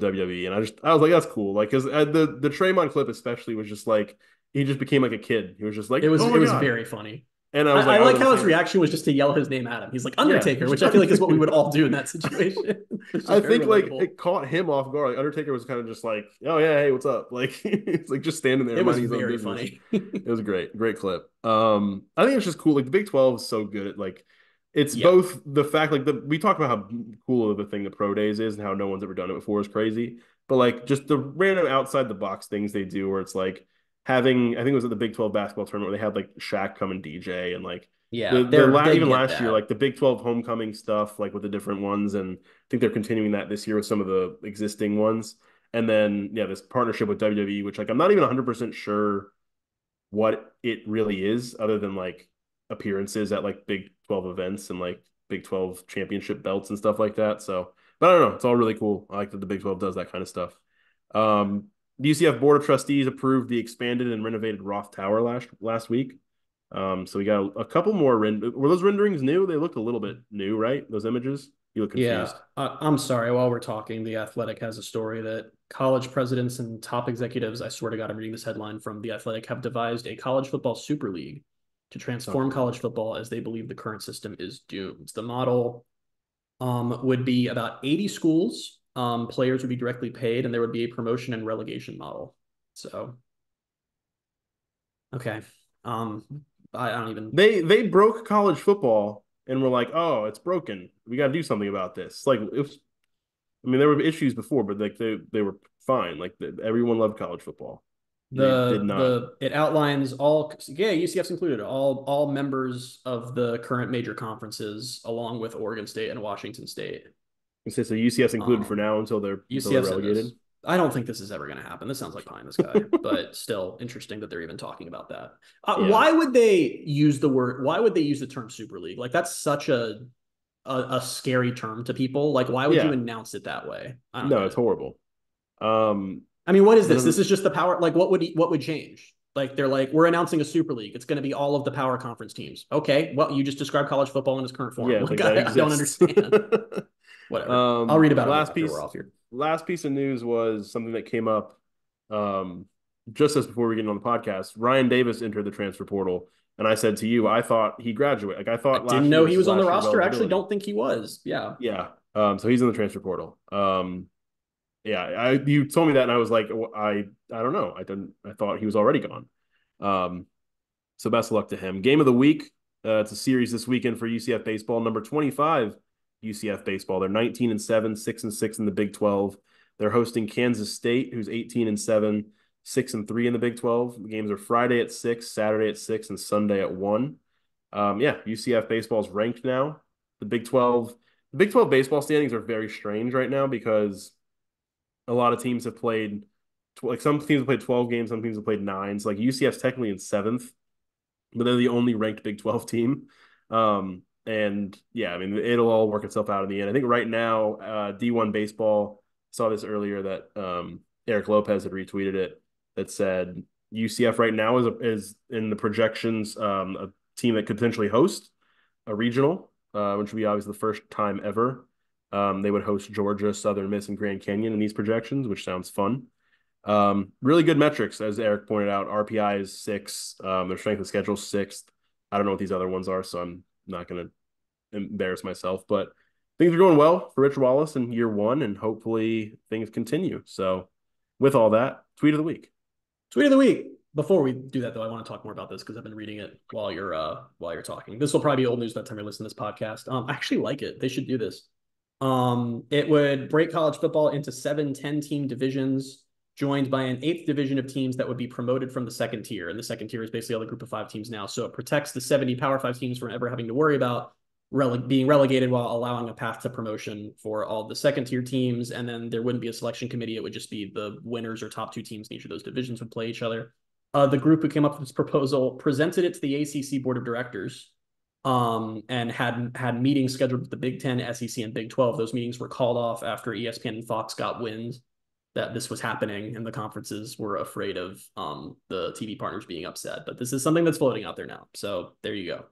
WWE, and I was like, that's cool, like because the Draymond clip especially was just like he just became like a kid. He was just like, oh It my was god, very funny. and I was like, I I like want to how see his that. reaction was just to yell his name at him. He's like Yeah, Undertaker, he's which just I feel like is what we Undertaker. would all do in that situation. It's I just very think like relatable. it caught him off guard. Like Undertaker was kind of just like, oh yeah, hey, what's up? Like it's like just standing there It was minding his own very business. funny. It was a great clip. I think it's just cool. Like the Big 12 is so good at like it's Yeah. both the fact like we talked about how cool of a thing the pro days is and how no one's ever done it before is crazy. But like just the random outside the box things they do where it's like having I think it was at the Big 12 basketball tournament where they had like Shaq come and DJ and like Yeah, they even get last year that. like the Big 12 homecoming stuff like with the different ones and I think they're continuing that this year with some of the existing ones. And then yeah, this partnership with WWE, which like I'm not even 100% sure what it really is, other than like appearances at like Big 12 events and like Big 12 championship belts and stuff like that. So, but I don't know. It's all really cool. I like that the Big 12 does that kind of stuff. The UCF Board of Trustees approved the expanded and renovated Roth Tower last week. So we got a couple more. Were those renderings new? They looked a little bit new, right? Those images. You look Yeah, confused. I'm sorry. While we're talking, The Athletic has a story that college presidents and top executives, I swear to God, I'm reading this headline from The Athletic, have devised a college football super league to Oh, transform great. college football as they believe the current system is doomed. The model would be about 80 schools. Players would be directly paid, and there would be a promotion and relegation model. So, okay. Um, I don't even. They broke college football and were like, oh, it's broken. We got to do something about this. Like, I mean, there were issues before, but like they were fine. Like everyone loved college football. They did not. It outlines all, yeah, UCF's included, all members of the current major conferences along with Oregon State and Washington State. Say so UCS included for um now until they're UCF's in relegated. this. I don't think this is ever going to happen. This sounds like pie in the sky, but still interesting that they're even talking about that. Yeah, Why would they use the term super league? Like that's such a scary term to people. Like why would you yeah. announce it that way? I don't No, get it's it. horrible. I mean, what is But this? This then is just the power. Like, what would change? Like, they're like, we're announcing a super league. It's going to be all of the power conference teams. Okay, well, you just described college football in its current form. yeah, Like, like that I don't exists. understand. Whatever. I'll read about it more Last after we're piece, off here. last piece of news was something that came up just as before we get on the podcast. Ryan Davis entered the transfer portal, and I said to you, I thought he graduated. Like I I thought didn't last year know was he his was on the last year of roster. I actually eligibility. don't think he was. Yeah. Yeah. So he's in the transfer portal. Yeah, you told me that, and I was like, I don't know. I thought he was already gone. Um, so best of luck to him. Game of the week. It's a series this weekend for UCF baseball. Number 25, UCF baseball. They're 19-7, 6-6 in the Big 12. They're hosting Kansas State, who's 18-7, 6-3 in the Big 12. The games are Friday at 6, Saturday at 6, and Sunday at 1. Yeah, UCF baseball is ranked now. The Big 12, the Big 12 baseball standings are very strange right now because a lot of teams have played like some teams have played 12 games, some teams have played 9. So like UCF's technically in 7th, but they're the only ranked Big 12 team. And yeah, I mean it'll all work itself out in the end. I think right now D1 baseball saw this earlier that Eric Lopez had retweeted it that said UCF right now is in the projections a team that could potentially host a regional, which would be obviously the first time ever. They would host Georgia, Southern Miss, and Grand Canyon in these projections, which sounds fun. Really good metrics, as Eric pointed out. RPI is 6. Their strength of schedule is 6th. I don't know what these other ones are, so I'm not going to embarrass myself. But things are going well for Rich Wallace in year 1, and hopefully things continue. So, with all that, tweet of the week. Tweet of the week. Before we do that, though, I want to talk more about this because I've been reading it while you're talking. This will probably be old news by the time you're listening to this podcast. I actually like it. They should do this. It would break college football into 7 10-team divisions, joined by an eighth division of teams that would be promoted from the second tier. And the second tier is basically all the group of 5 teams now. So it protects the 70 Power 5 teams from ever having to worry about being relegated while allowing a path to promotion for all the second tier teams. And then there wouldn't be a selection committee. It would just be the winners or top 2 teams in each of those divisions would play each other. The group who came up with this proposal presented it to the ACC board of directors, and had meetings scheduled with the Big Ten, SEC, and Big 12. Those meetings were called off after ESPN and Fox got wind that this was happening, and the conferences were afraid of the TV partners being upset. But this is something that's floating out there now. So there you go.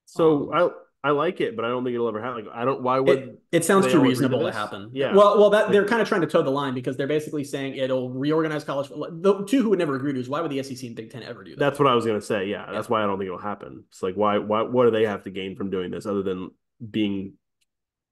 So I like it, but I don't think it'll ever happen. Like, I don't. Why would it sounds they too all agree reasonable to this? happen? Yeah. Well, that they're kind of trying to toe the line because they're basically saying it'll reorganize college. The two who would never agree to is why would the SEC and Big Ten ever do that? That's what I was gonna say. Yeah, that's why I don't think it'll happen. It's like why what do they have to gain from doing this other than being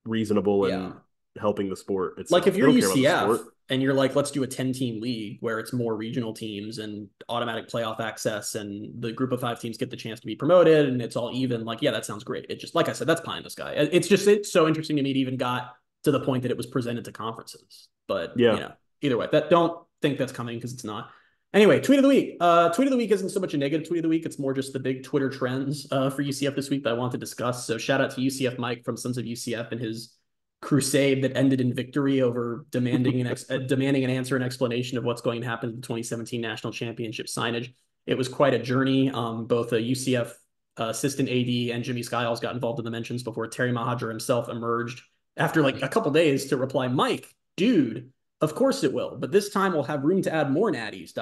reasonable and helping the sport itself? Like if you're They don't care about the UCF sport. and you're like, let's do a 10-team league where it's more regional teams and automatic playoff access and the group of 5 teams get the chance to be promoted and it's all even, like, yeah, that sounds great. It just, like I said, that's pie in the sky. It's so interesting to me it even got to the point that it was presented to conferences. But Yeah. Either way, that don't think that's coming because it's not. Anyway, tweet of the week. Tweet of the week isn't so much a negative tweet of the week. It's more just the big Twitter trends for UCF this week that I want to discuss. So shout out to UCF Mike from Sons of UCF and his crusade that ended in victory over demanding an answer and explanation of what's going to happen to the 2017 national championship signage. It was quite a journey. Both a UCF assistant AD and Jimmy Skiles got involved in the mentions before Terry Mahajer himself emerged after like a couple days to reply, Mike, dude, of course it will, but this time we'll have room to add more natties, ...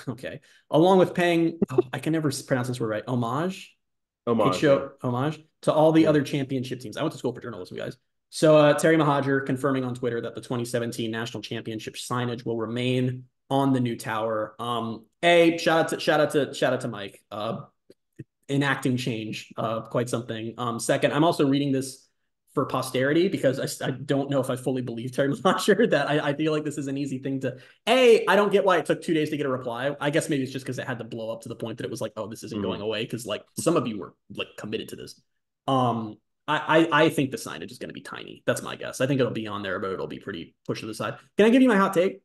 Okay. Along with paying, I can never pronounce this word right, homage to all the other championship teams. I went to school for journalism, guys. So Terry Mahajer confirming on Twitter that the 2017 national championship signage will remain on the new tower. Shout out to Mike, enacting change, quite something. Second, I'm also reading this for posterity because I don't know if I fully believe Terry Mahajer that I feel like this is an easy thing to. I don't get why it took 2 days to get a reply. I guess maybe it's just because it had to blow up to the point that it was like, oh, this isn't going away because like some of you were like committed to this. I think the signage is going to be tiny. That's my guess. I think it'll be on there, but it'll be pretty pushed to the side. Can I give you my hot take?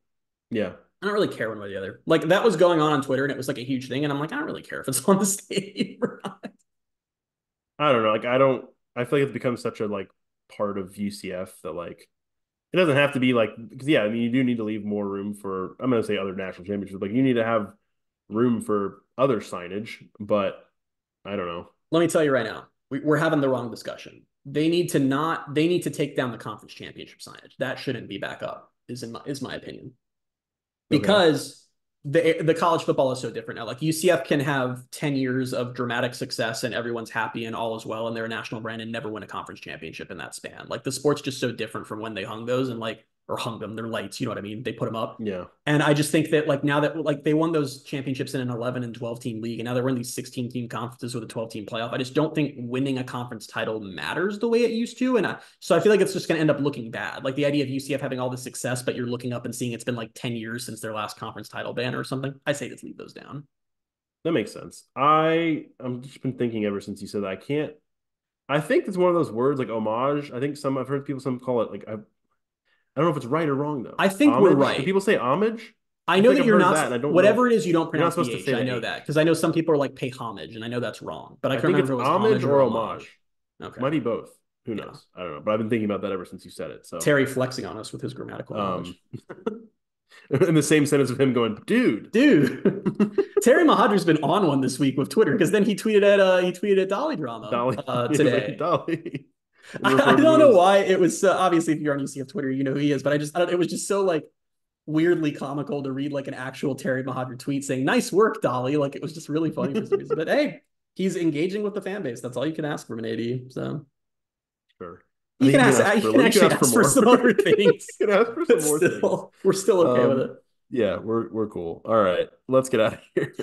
Yeah. I don't really care one way or the other. Like that was going on Twitter and it was like a huge thing. And I'm like, I don't really care if it's on the stadium or not. I don't know. I feel like it's become such a like part of UCF that like it doesn't have to be like, because yeah, I mean, you do need to leave more room for, I'm going to say other national championships, but you need to have room for other signage, but I don't know. Let me tell you right now, we're having the wrong discussion. They need to take down the conference championship signage. That shouldn't be back up, is my opinion. Because the college football is so different now. Like UCF can have 10 years of dramatic success and everyone's happy and all is well and they're a national brand and never win a conference championship in that span. Like the sport's just so different from when they hung those and like, or hung them, they're lights, you know what I mean? They put them up. Yeah. And I just think that like now that like they won those championships in an 11 and 12 team league and now they're in these 16-team conferences with a 12-team playoff. I just don't think winning a conference title matters the way it used to. And so I feel like it's just going to end up looking bad. Like the idea of UCF having all this success, but you're looking up and seeing it's been like 10 years since their last conference title banner or something. I say just leave those down. That makes sense. I'm just been thinking ever since you said that. I think it's one of those words like homage. I've heard people call it like I don't know if it's right or wrong though. I think homage? we're right. Do people say homage? I know that you're not. Whatever it is, you don't pronounce the H. I know that because I know some people are like pay homage, and I know that's wrong. But I can't remember if it was homage or homage. Okay, might be both. Who knows? I don't know. But I've been thinking about that ever since you said it. So Terry flexing on us with his grammatical knowledge. In the same sentence of him going, dude. Terry Mahajer's been on one this week with Twitter because then he tweeted at Dolly Drama today. Dolly. I don't know why it was obviously if you're on UCF Twitter you know who he is, but it was just so like weirdly comical to read like an actual Terry Mahajer tweet saying nice work Dolly, like it was just really funny for some reason. But hey, he's engaging with the fan base. That's all you can ask from an AD. So sure. You can actually ask for some other things. You can ask for some more things. We're still okay with it. Yeah, we're cool. All right, let's get out of here.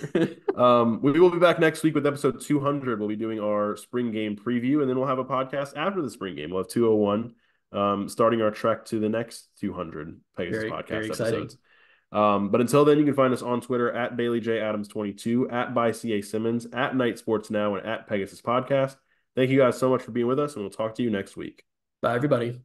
We will be back next week with episode 200. We'll be doing our spring game preview, and then we'll have a podcast after the spring game. We'll have 201, starting our trek to the next 200 Pegasus Podcast episodes. But until then, you can find us on Twitter at BaileyJAdams22, at @ByCASimmons, at Night Sports Now, and at Pegasus Podcast. Thank you guys so much for being with us, and we'll talk to you next week. Bye, everybody.